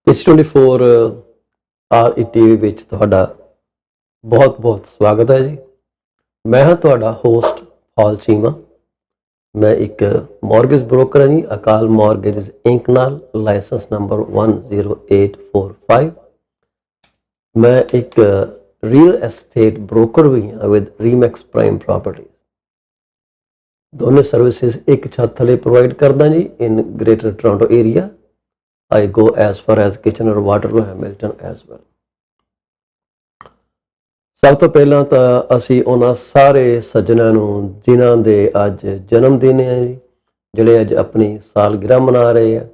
24 RETV ਵਿੱਚ ਤੁਹਾਡਾ ਬਹੁਤ ਸਵਾਗਤ ਹੈ ਜੀ। ਮੈਂ ਹਾਂ ਤੁਹਾਡਾ ਹੋਸਟ ਚੀਮਾ। ਮੈਂ ਇੱਕ ਮਾਰਗੇਜ ਬ੍ਰੋਕਰ ਹਾਂ ਜੀ, ਅਕਾਲ ਮਾਰਗੇਜ ਇੰਕ ਨਾਲ, ਲਾਇਸੈਂਸ ਨੰਬਰ 10845। ਮੈਂ ਇੱਕ ਰੀਅਲ ਐਸਟੇਟ ਬ੍ਰੋਕਰ ਵੀ ਹਾਂ ਵਿਦ ਰੀਮੈਕਸ ਪ੍ਰਾਈਮ ਪ੍ਰੋਪਰਟੀ। ਦੋਨੇ ਸਰਵਿਸਿਜ਼ ਇੱਕ ਛੱਤ ਥੱਲੇ ਪ੍ਰੋਵਾਈਡ ਕਰਦਾ ਜੀ in Greater Toronto Area. I go as far as Kitchener, Waterloo, Hamilton as well। ਸਭ ਤੋਂ ਪਹਿਲਾਂ ਤਾਂ ਅਸੀਂ ਉਹਨਾਂ ਸਾਰੇ ਸੱਜਣਾਂ ਨੂੰ ਜਿਨ੍ਹਾਂ ਦੇ ਅੱਜ ਜਨਮ ਦਿਨ ਹੈ ਜੀ, ਜਿਹੜੇ ਅੱਜ ਆਪਣੀ ਸਾਲਗਿਰਾ ਮਨਾ ਰਹੇ ਆ,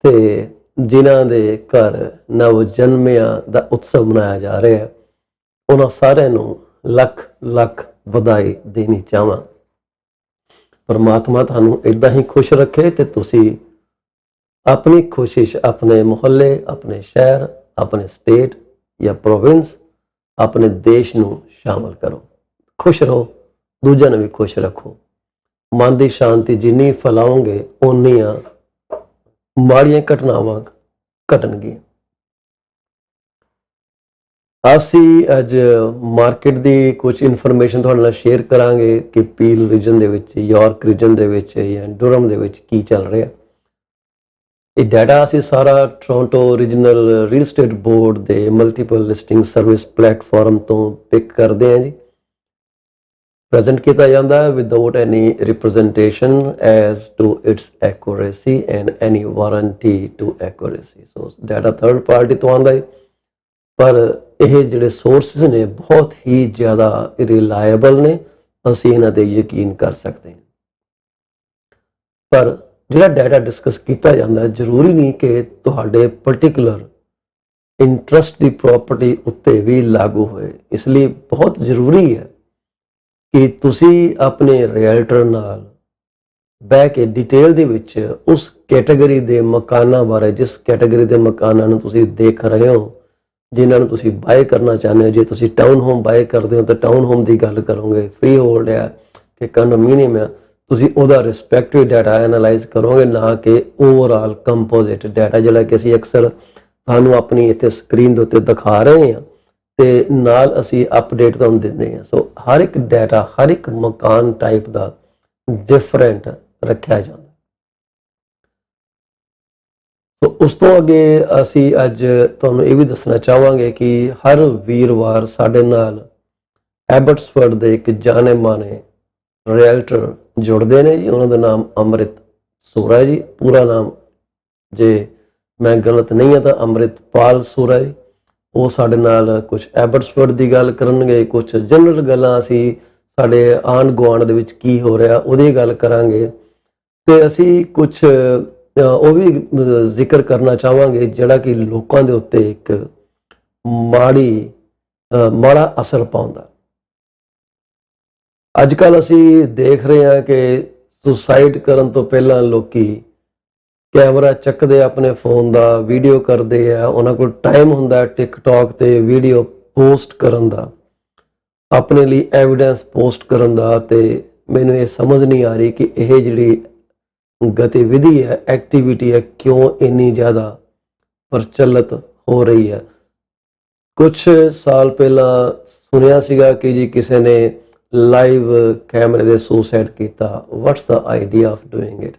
ਤੇ ਜਿਨ੍ਹਾਂ ਦੇ ਘਰ ਨਵ ਜਨਮਿਆਂ ਦਾ ਉਤਸਵ ਮਨਾਇਆ ਜਾ ਰਿਹਾ ਹੈ, ਉਹਨਾਂ ਸਾਰਿਆਂ ਨੂੰ ਲੱਖ ਵਧਾਈ ਦੇਣੀ ਚਾਹਾਂ। ਪਰਮਾਤਮਾ ਤੁਹਾਨੂੰ ਇੱਦਾਂ ਹੀ ਖੁਸ਼ ਰੱਖੇ ਤੇ ਤੁਸੀਂ ਆਪਣੀ ਕੋਸ਼ਿਸ਼ ਆਪਣੇ ਮੁਹੱਲੇ, ਆਪਣੇ ਸ਼ਹਿਰ, ਆਪਣੇ ਸਟੇਟ ਜਾਂ ਪ੍ਰੋਵਿੰਸ, ਆਪਣੇ ਦੇਸ਼ ਨੂੰ ਸ਼ਾਮਲ ਕਰੋ। ਖੁਸ਼ ਰਹੋ, ਦੂਜਿਆਂ ਨੂੰ ਵੀ ਖੁਸ਼ ਰੱਖੋ। ਮਨ ਦੀ ਸ਼ਾਂਤੀ ਜਿੰਨੀ ਫੈਲਾਓਗੇ ਓਨੀਆਂ ਮਾੜੀਆਂ ਘਟਨਾਵਾਂ ਘਟਣਗੀਆਂ। ਅਸੀਂ ਅੱਜ ਮਾਰਕੀਟ ਦੀ ਕੁਝ ਇਨਫੋਰਮੇਸ਼ਨ ਤੁਹਾਡੇ ਨਾਲ ਸ਼ੇਅਰ ਕਰਾਂਗੇ ਕਿ ਪੀਲ ਰੀਜਨ ਦੇ ਵਿੱਚ, ਯਾਰਕ ਰੀਜਨ ਦੇ ਵਿੱਚ ਜਾਂ ਡੁਰਮ ਦੇ ਵਿੱਚ ਕੀ ਚੱਲ ਰਿਹਾ। ਇਹ ਡਾਟਾ ਅਸੀਂ ਸਾਰਾ Toronto regional real estate board ਦੇ ਮਲਟੀਪਲ ਲਿਸਟਿੰਗ ਸਰਵਿਸ ਪਲੇਟਫਾਰਮ ਤੋਂ ਪਿਕ ਕਰਦੇ ਹਾਂ ਜੀ। ਪ੍ਰੈਜ਼ੈਂਟ ਕੀਤਾ ਜਾਂਦਾ ਹੈ without any representation as to its accuracy and any warranty to accuracy. So data third party ਤੋਂ ਆਉਂਦਾ ਹੈ, ਪਰ ਇਹ ਜਿਹੜੇ ਸੋਰਸਿਸ ਨੇ ਬਹੁਤ ਹੀ ਜ਼ਿਆਦਾ ਰਿਲਾਇਬਲ ਨੇ, ਅਸੀਂ ਇਹਨਾਂ 'ਤੇ ਯਕੀਨ ਕਰ ਸਕਦੇ ਹਾਂ। ਪਰ ਜਿਹੜਾ ਡਾਟਾ ਡਿਸਕਸ ਕੀਤਾ ਜਾਂਦਾ ਹੈ, ਜ਼ਰੂਰੀ ਨਹੀਂ ਕਿ ਤੁਹਾਡੇ ਪਰਟੀਕੂਲਰ ਇੰਟਰਸਟ ਦੀ ਪ੍ਰੋਪਰਟੀ ਉੱਤੇ ਵੀ ਲਾਗੂ ਹੋਏ। ਇਸ ਲਈ ਬਹੁਤ ਜ਼ਰੂਰੀ ਹੈ ਕਿ ਤੁਸੀਂ ਆਪਣੇ ਰੀਅਲਟਰ ਨਾਲ ਬਹਿ ਕੇ ਡਿਟੇਲ ਦੇ ਵਿੱਚ ਉਸ ਕੈਟਾਗਰੀ ਦੇ ਮਕਾਨਾਂ ਬਾਰੇ, ਜਿਸ ਕੈਟਾਗਰੀ ਦੇ ਮਕਾਨਾਂ ਨੂੰ ਤੁਸੀਂ ਦੇਖ ਰਹੇ ਹੋ, ਜਿਨ੍ਹਾਂ ਨੂੰ ਤੁਸੀਂ ਬਾਏ ਕਰਨਾ ਚਾਹੁੰਦੇ ਹੋ। ਜੇ ਤੁਸੀਂ ਟਾਊਨ ਹੋਮ ਬਾਏ ਕਰਦੇ ਹੋ ਤਾਂ ਟਾਊਨ ਹੋਮ ਦੀ ਗੱਲ ਕਰੋਗੇ, ਫ੍ਰੀ ਹੋਲਡ ਆ ਕਿ ਕੰਡੋਮੀਨੀਅਮ ਆ, ਤੁਸੀਂ ਉਹਦਾ ਰਿਸਪੈਕਟਿਵ ਡਾਟਾ ਐਨਾਲਾਈਜ਼ ਕਰੋਗੇ, ਨਾ ਕਿ ਓਵਰਆਲ ਕੰਪੋਜ਼ਿਟ ਡਾਟਾ ਜਿਹੜਾ ਕਿ ਅਸੀਂ ਅਕਸਰ ਤੁਹਾਨੂੰ ਆਪਣੀ ਇੱਥੇ ਸਕਰੀਨ ਦੇ ਉੱਤੇ ਦਿਖਾ ਰਹੇ ਹਾਂ ਤੇ ਨਾਲ ਅਸੀਂ ਅਪਡੇਟ ਤੁਹਾਨੂੰ ਦਿੰਦੇ ਹਾਂ। ਸੋ ਹਰ ਇੱਕ ਡਾਟਾ, ਹਰ ਇੱਕ ਮਕਾਨ ਟਾਈਪ ਦਾ ਡਿਫਰੈਂਟ ਰੱਖਿਆ ਜਾਂਦਾ। ਸੋ ਉਸ ਤੋਂ ਅੱਗੇ ਅਸੀਂ ਅੱਜ ਤੁਹਾਨੂੰ ਇਹ ਵੀ ਦੱਸਣਾ ਚਾਹਾਂਗੇ ਕਿ ਹਰ ਵੀਰਵਾਰ ਸਾਡੇ ਨਾਲ ਐਬਟਸਫੋਰਡ ਦੇ ਇੱਕ ਜਾਣੇ ਮਾਣੇ ਰੀਅਲਟਰ ਜੁੜਦੇ ਨੇ ਜੀ। ਉਹਨਾਂ ਦਾ ਨਾਮ ਅਮਰਿਤ ਸੂਰਾ ਜੀ। ਪੂਰਾ ਨਾਮ ਜੇ ਮੈਂ ਗਲਤ ਨਹੀਂ ਹਾਂ ਤਾਂ ਅੰਮ੍ਰਿਤਪਾਲ ਸੂਰਾ ਜੀ। ਉਹ ਸਾਡੇ ਨਾਲ ਕੁਝ ਐਬਟਸਫੋਰਡ ਦੀ ਗੱਲ ਕਰਨਗੇ, ਕੁਝ ਜਨਰਲ ਗੱਲਾਂ ਅਸੀਂ ਸਾਡੇ ਆਂਢ ਗੁਆਂਢ ਦੇ ਵਿੱਚ ਕੀ ਹੋ ਰਿਹਾ ਉਹਦੀ ਗੱਲ ਕਰਾਂਗੇ, ਤੇ ਅਸੀਂ ਕੁਝ ਉਹ ਵੀ ਜ਼ਿਕਰ ਕਰਨਾ ਚਾਹਾਂਗੇ ਜਿਹੜਾ ਕਿ ਲੋਕਾਂ ਦੇ ਉੱਤੇ ਇੱਕ ਮਾੜਾ ਅਸਰ ਪਾਉਂਦਾ। ਅੱਜ ਕੱਲ੍ਹ ਅਸੀਂ ਦੇਖ ਰਹੇ ਹਾਂ ਕਿ ਸੁਸਾਈਡ ਕਰਨ ਤੋਂ ਪਹਿਲਾਂ ਲੋਕੀ ਕੈਮਰਾ ਚੱਕਦੇ ਆਪਣੇ ਫੋਨ ਦਾ, ਵੀਡੀਓ ਕਰਦੇ ਆ। ਉਹਨਾਂ ਕੋਲ ਟਾਈਮ ਹੁੰਦਾ ਟਿਕਟੋਕ ਤੇ ਵੀਡੀਓ ਪੋਸਟ ਕਰਨ ਦਾ, ਆਪਣੇ ਲਈ ਐਵੀਡੈਂਸ ਪੋਸਟ ਕਰਨ ਦਾ। ਤੇ ਮੈਨੂੰ ਇਹ ਸਮਝ ਨਹੀਂ ਆ ਰਹੀ ਕਿ ਇਹ ਜਿਹੜੀ ਗਤੀਵਿਧੀ ਹੈ, ਐਕਟੀਵਿਟੀ ਹੈ, ਕਿਉਂ ਇੰਨੀ ਜ਼ਿਆਦਾ ਪ੍ਰਚਲਿਤ ਹੋ ਰਹੀ ਹੈ। ਕੁਛ ਸਾਲ ਪਹਿਲਾਂ ਸੁਣਿਆ ਸੀਗਾ ਕਿ ਜੀ ਕਿਸੇ ਨੇ ਲਾਈਵ ਕੈਮਰੇ ਦੇ ਸੁਸਾਈਡ ਕੀਤਾ। What's the idea of doing it?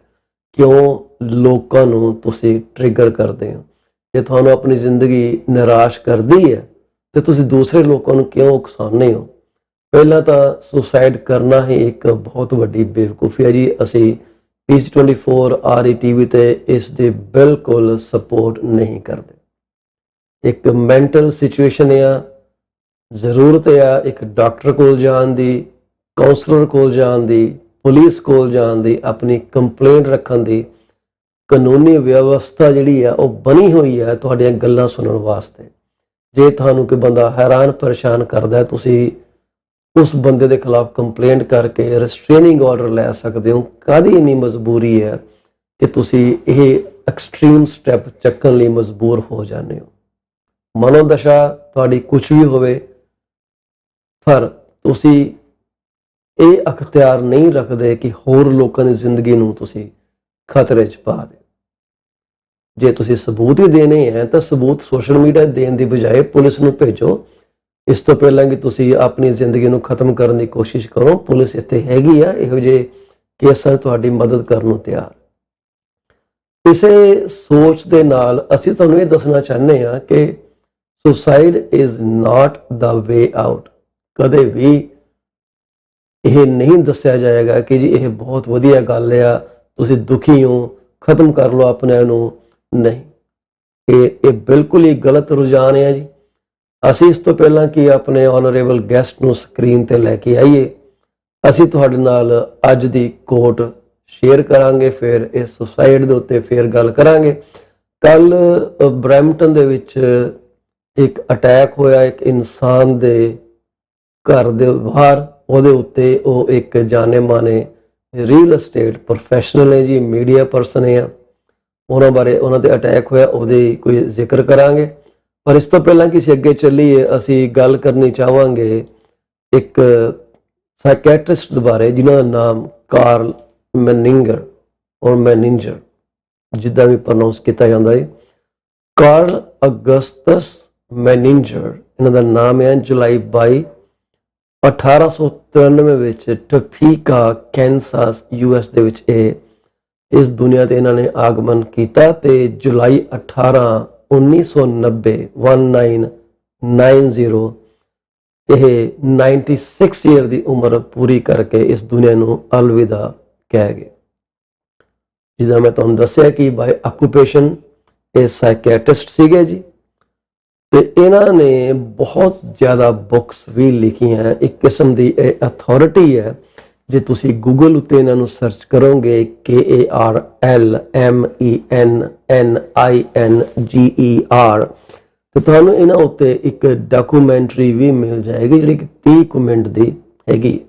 ਕਿਉਂ ਲੋਕਾਂ ਨੂੰ ਤੁਸੀਂ ਟ੍ਰਿਗਰ ਕਰਦੇ ਹੋ? ਜੇ ਤੁਹਾਨੂੰ ਆਪਣੀ ਜ਼ਿੰਦਗੀ ਨਿਰਾਸ਼ ਕਰਦੀ ਹੈ ਤੇ ਤੁਸੀਂ ਦੂਸਰੇ ਲੋਕਾਂ ਨੂੰ ਕਿਉਂ ਉਕਸਾਉਂਦੇ ਹੋ? ਪਹਿਲਾਂ ਤਾਂ ਸੁਸਾਈਡ ਕਰਨਾ ਹੀ ਇੱਕ ਬਹੁਤ ਵੱਡੀ ਬੇਵਕੂਫੀ ਹੈ ਜੀ। ਅਸੀਂ PC24 RETV ਤੇ ਇਸ ਦੀ ਬਿਲਕੁਲ ਸਪੋਰਟ ਨਹੀਂ ਕਰਦੇ। ਇੱਕ ਮੈਂਟਲ ਸਿਚੁਏਸ਼ਨ ਆ, ਜ਼ਰੂਰਤ ਆ ਇੱਕ ਡਾਕਟਰ ਕੋਲ ਜਾਣ ਦੀ, ਕਾਉਂਸਲਰ ਕੋਲ ਜਾਣ ਦੀ, ਪੁਲਿਸ ਕੋਲ ਜਾਣ ਦੀ, ਆਪਣੀ ਕੰਪਲੇਂਟ ਰੱਖਣ ਦੀ। ਕਾਨੂੰਨੀ ਵਿਵਸਥਾ ਜਿਹੜੀ ਆ ਉਹ ਬਣੀ ਹੋਈ ਹੈ ਤੁਹਾਡੀਆਂ ਗੱਲਾਂ ਸੁਣਨ ਵਾਸਤੇ। ਜੇ ਤੁਹਾਨੂੰ ਕੋਈ ਬੰਦਾ ਹੈਰਾਨ ਪਰੇਸ਼ਾਨ ਕਰਦਾ, ਤੁਸੀਂ ਉਸ ਬੰਦੇ ਦੇ ਖਿਲਾਫ ਕੰਪਲੇਂਟ ਕਰਕੇ ਰਿਸਟ੍ਰੇਨਿੰਗ ਆਰਡਰ ਲੈ ਸਕਦੇ ਹੋ। ਕਾਹਦੀ ਇੰਨੀ ਮਜਬੂਰੀ ਹੈ ਕਿ ਤੁਸੀਂ ਇਹ ਐਕਸਟ੍ਰੀਮ ਸਟੈਪ ਚੱਕਣ ਲਈ ਮਜਬੂਰ ਹੋ ਜਾਂਦੇ ਹੋ? ਮਨੋਦਸ਼ਾ ਤੁਹਾਡੀ ਕੁਛ ਵੀ ਹੋਵੇ, ਪਰ ਤੁਸੀਂ ਇਹ ਅਖਤਿਆਰ ਨਹੀਂ ਰੱਖਦੇ ਕਿ ਹੋਰ ਲੋਕਾਂ ਦੀ ਜ਼ਿੰਦਗੀ ਨੂੰ ਤੁਸੀਂ ਖਤਰੇ 'ਚ ਪਾ ਦਿਓ। ਜੇ ਤੁਸੀਂ ਸਬੂਤ ਹੀ ਦੇਣੇ ਹੈ ਤਾਂ ਸਬੂਤ ਸੋਸ਼ਲ ਮੀਡੀਆ ਦੇਣ ਦੀ ਬਜਾਏ ਪੁਲਿਸ ਨੂੰ ਭੇਜੋ। ਇਸ ਤੋਂ ਪਹਿਲਾਂ ਕਿ ਤੁਸੀਂ ਆਪਣੀ ਜ਼ਿੰਦਗੀ ਨੂੰ ਖਤਮ ਕਰਨ ਦੀ ਕੋਸ਼ਿਸ਼ ਕਰੋ, ਪੁਲਿਸ ਇੱਥੇ ਹੈਗੀ ਆ ਇਹੋ ਜਿਹੇ ਕੇਸਾਂ 'ਚ ਤੁਹਾਡੀ ਮਦਦ ਕਰਨ ਨੂੰ ਤਿਆਰ। ਇਸੇ ਸੋਚ ਦੇ ਨਾਲ ਅਸੀਂ ਤੁਹਾਨੂੰ ਇਹ ਦੱਸਣਾ ਚਾਹੁੰਦੇ ਹਾਂ ਕਿ suicide is not the way out. ਕਦੇ ਵੀ ਇਹ ਨਹੀਂ ਦੱਸਿਆ ਜਾਏਗਾ ਕਿ ਜੀ ਇਹ ਬਹੁਤ ਵਧੀਆ ਗੱਲ ਆ, ਤੁਸੀਂ ਦੁਖੀ ਹੋ, ਖਤਮ ਕਰ ਲਓ ਆਪਣੇ ਨੂੰ। ਨਹੀਂ, ਇਹ ਬਿਲਕੁਲ ਹੀ ਗਲਤ ਰੁਝਾਨ ਹੈ ਜੀ। ਅਸੀਂ ਇਸ ਤੋਂ ਪਹਿਲਾਂ ਕਿ ਆਪਣੇ ਆਨਰੇਬਲ ਗੈਸਟ ਨੂੰ ਸਕਰੀਨ ਤੇ ਲੈ ਕੇ ਆਈਏ, ਅਸੀਂ ਤੁਹਾਡੇ ਨਾਲ ਅੱਜ ਦੀ ਕੋਟ ਸ਼ੇਅਰ ਕਰਾਂਗੇ, ਫਿਰ ਇਸ ਸੁਸਾਈਡ ਦੇ ਉੱਤੇ ਫਿਰ ਗੱਲ ਕਰਾਂਗੇ। ਕੱਲ ਬਰੈਂਪਟਨ ਦੇ ਵਿੱਚ ਇੱਕ ਅਟੈਕ ਹੋਇਆ ਇੱਕ ਇਨਸਾਨ ਦੇ ਘਰ ਦੇ ਬਾਹਰ। ਉਹਦੇ ਉੱਤੇ ਉਹ ਇੱਕ ਜਾਣੇ ਮਾਨੇ ਰੀਅਲ estate ਪ੍ਰੋਫੈਸ਼ਨਲ ਹੈ ਜੀ, ਮੀਡੀਆ ਪਰਸਨ ਹੈ, ਉਹਨਾਂ ਬਾਰੇ ਉਹਨਾਂ ਤੇ ਅਟੈਕ ਹੋਇਆ, ਉਹਦੇ ਕੋਈ ਜ਼ਿਕਰ ਕਰਾਂਗੇ। ਪਰ ਇਸ ਤੋਂ ਪਹਿਲਾਂ ਕਿ ਅਸੀਂ ਅੱਗੇ ਚੱਲੀਏ, ਅਸੀਂ ਗੱਲ ਕਰਨੀ ਚਾਹਾਂਗੇ ਇੱਕ ਸਾਈਕੈਟਰਿਸਟ ਦੇ ਬਾਰੇ ਜਿਨ੍ਹਾਂ ਦਾ ਨਾਮ ਕਾਰਲ ਮੈਨਿੰਗਰ ਔਰ ਮੈਨਿੰਜਰ, ਜਿੱਦਾਂ ਵੀ ਪ੍ਰੋਨਾਂਸ ਕੀਤਾ ਜਾਂਦਾ ਹੈ। ਕਾਰਲ ਅਗਸਟਸ ਮੈਨਿੰਜਰ ਇਹਨਾਂ ਦਾ ਨਾਮ ਹੈ। ਜੁਲਾਈ 22 1893 ਵਿੱਚ ਟੋਪੀਕਾ ਕੈਨਸਾਸ US ਦੇ ਵਿੱਚ ਇਸ ਦੁਨੀਆ ਤੇ ਇਹਨਾਂ ਨੇ ਆਗਮਨ ਕੀਤਾ ਤੇ ਜੁਲਾਈ 18 1990 1990 ਇਹ 96 ਈਅਰ ਦੀ ਉਮਰ ਪੂਰੀ ਕਰਕੇ ਇਸ ਦੁਨੀਆ ਨੂੰ ਅਲਵਿਦਾ ਕਹਿ ਗਏ। ਜਿੱਦਾਂ ਮੈਂ ਤੁਹਾਨੂੰ ਦੱਸਿਆ ਕਿ ਬਾਈ ਆਕੂਪੇਸ਼ਨ ਇਹ ਸਾਈਕੈਟਰਿਸਟ ਸੀਗੇ ਜੀ, ਤੇ ਇਹਨਾਂ ਨੇ ਬਹੁਤ ਜ਼ਿਆਦਾ ਬੁੱਕਸ ਵੀ ਲਿਖੀਆਂ। ਇੱਕ ਕਿਸਮ ਦੀ ਇਹ ਅਥਾਰਟੀ ਹੈ। ਜੇ ਤੁਸੀਂ ਗੂਗਲ ਉੱਤੇ ਇਹਨਾਂ ਨੂੰ ਸਰਚ ਕਰੋਗੇ KARLMENNINGER ਤੇ ਤੁਹਾਨੂੰ ਇਹਨਾਂ ਉੱਤੇ ਇੱਕ ਡਾਕੂਮੈਂਟਰੀ ਵੀ ਮਿਲ ਜਾਏਗੀ ਜਿਹੜੀ ਕਿ 30 ਮਿੰਟ ਦੀ ਹੈਗੀ।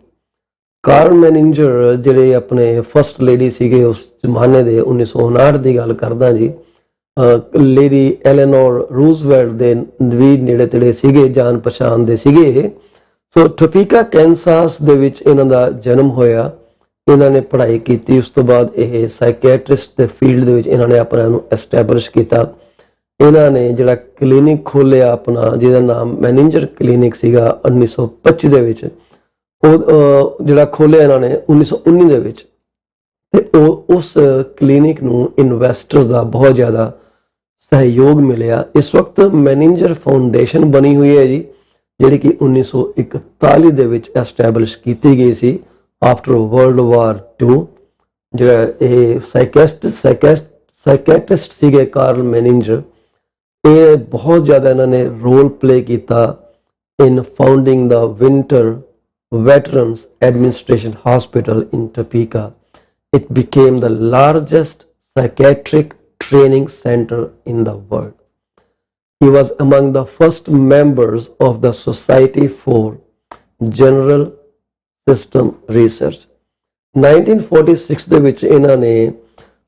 ਕਾਰਲ ਮੈਨਿੰਜਰ ਜਿਹੜੇ ਆਪਣੇ ਫਸਟ ਲੇਡੀ ਸੀਗੇ ਉਸ ਜ਼ਮਾਨੇ ਦੇ, 1959 ਦੀ ਗੱਲ ਕਰਦਾ ਜੀ, ਲੇਡੀ ਐਲੇਨੋਰ ਰੂਜ਼ਵੈਲਟ ਦੇ ਵੀ ਨੇੜੇ ਤੇੜੇ ਸੀਗੇ, ਜਾਣ ਪਛਾਣ ਦੇ ਸੀਗੇ। ਸੋ ਟੋਪੀਕਾ ਕੈਨਸਾਸ ਦੇ ਵਿੱਚ ਇਹਨਾਂ ਦਾ ਜਨਮ ਹੋਇਆ। ਇਹਨਾਂ ਨੇ ਪੜ੍ਹਾਈ ਕੀਤੀ, ਉਸ ਤੋਂ ਬਾਅਦ ਇਹ ਸਾਈਕੈਟਰਿਸਟ ਦੇ ਫੀਲਡ ਦੇ ਵਿੱਚ ਇਹਨਾਂ ਨੇ ਆਪਣੇ ਨੂੰ ਐਸਟੈਬਲਿਸ਼ ਕੀਤਾ। ਇਹਨਾਂ ਨੇ ਜਿਹੜਾ ਕਲੀਨਿਕ ਖੋਲ੍ਹਿਆ ਆਪਣਾ, ਜਿਹਦਾ ਨਾਮ ਮੈਨਿੰਜਰ ਕਲੀਨਿਕ ਸੀਗਾ 1925 ਦੇ ਵਿੱਚ, ਉਹ ਜਿਹੜਾ ਖੋਲ੍ਹਿਆ ਇਹਨਾਂ ਨੇ 1919 ਦੇ ਵਿੱਚ। ਤੇ ਉਸ ਕਲੀਨਿਕ ਨੂੰ ਇਨਵੈਸਟਰਸ ਦਾ ਬਹੁਤ ਜ਼ਿਆਦਾ ਸਹਿਯੋਗ ਮਿਲਿਆ। ਇਸ ਵਕਤ ਮੈਨਿੰਜਰ ਫਾਊਂਡੇਸ਼ਨ ਬਣੀ ਹੋਈ ਹੈ ਜੀ, ਜਿਹੜੀ ਕਿ 1941 ਦੇ ਵਿੱਚ ਐਸਟੈਬਲਿਸ਼ ਕੀਤੀ ਗਈ ਸੀ ਆਫਟਰ ਵਰਲਡ ਵਾਰ 2। ਜਿਹੜਾ ਇਹ ਸਾਈਕੈਟਰਿਸਟ ਸੀਗੇ ਕਾਰਲ ਮੈਨਿੰਜਰ, ਇਹ ਬਹੁਤ ਜ਼ਿਆਦਾ ਇਹਨਾਂ ਨੇ ਰੋਲ ਪਲੇ ਕੀਤਾ in founding the Winter Veterans Administration hospital in Topeka. It became the largest psychiatric training center in the world. He was among the first members of the Society for General System Research. 1946 ਦੇ ਵਿੱਚ ਇਹਨਾਂ ਨੇ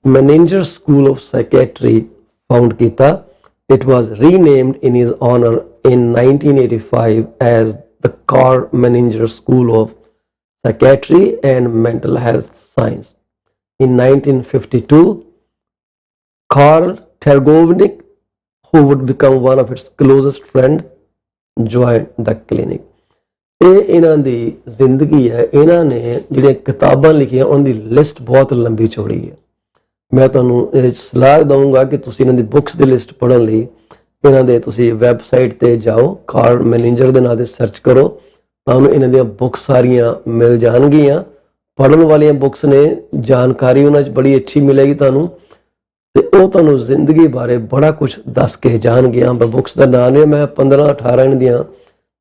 Menninger School of Psychiatry found ਕੀਤਾ. It was renamed in his honor in 1985 as the Carl Menninger School of Psychiatry and Mental Health Science. In 1952, Karl Tergovnik, who would become one of its closest friends, joined the clinic. ਇਹ ਇਹਨਾਂ ਦੀ ਜ਼ਿੰਦਗੀ ਹੈ। ਇਹਨਾਂ ਨੇ ਜਿਹੜੀਆਂ ਕਿਤਾਬਾਂ ਲਿਖੀਆਂ ਉਹਨਾਂ ਦੀ ਲਿਸਟ ਬਹੁਤ ਲੰਬੀ ਚੌੜੀ ਹੈ। ਮੈਂ ਤੁਹਾਨੂੰ ਇਹ ਸਲਾਹ ਦਊਂਗਾ ਕਿ ਤੁਸੀਂ ਇਹਨਾਂ ਦੀ ਬੁੱਕਸ ਦੀ ਲਿਸਟ ਪੜ੍ਹਨ ਲਈ ਇਹਨਾਂ ਦੇ ਤੁਸੀਂ ਵੈਬਸਾਈਟ ਤੇ ਜਾਓ, ਕਾਰਲ ਮੈਨਿੰਜਰ ਦੇ ਨਾਂ ਤੇ ਸਰਚ ਕਰੋ, ਤੁਹਾਨੂੰ ਇਹਨਾਂ ਦੀਆਂ ਬੁੱਕਸ ਸਾਰੀਆਂ ਮਿਲ ਜਾਣਗੀਆਂ। ਪੜ੍ਹਨ ਵਾਲੀਆਂ ਬੁੱਕਸ ਨੇ, ਜਾਣਕਾਰੀ ਉਹਨਾਂ 'ਚ ਬੜੀ ਅੱਛੀ ਮਿਲੇਗੀ ਤੁਹਾਨੂੰ, ਤੇ ਉਹ ਤੁਹਾਨੂੰ ਜ਼ਿੰਦਗੀ ਬਾਰੇ ਬੜਾ ਕੁਝ ਦੱਸ ਕੇ ਜਾਣਗੀਆਂ। ਬੁੱਕਸ ਦਾ ਨਾਂ ਨੇ, ਮੈਂ 15-18 ਦੀਆਂ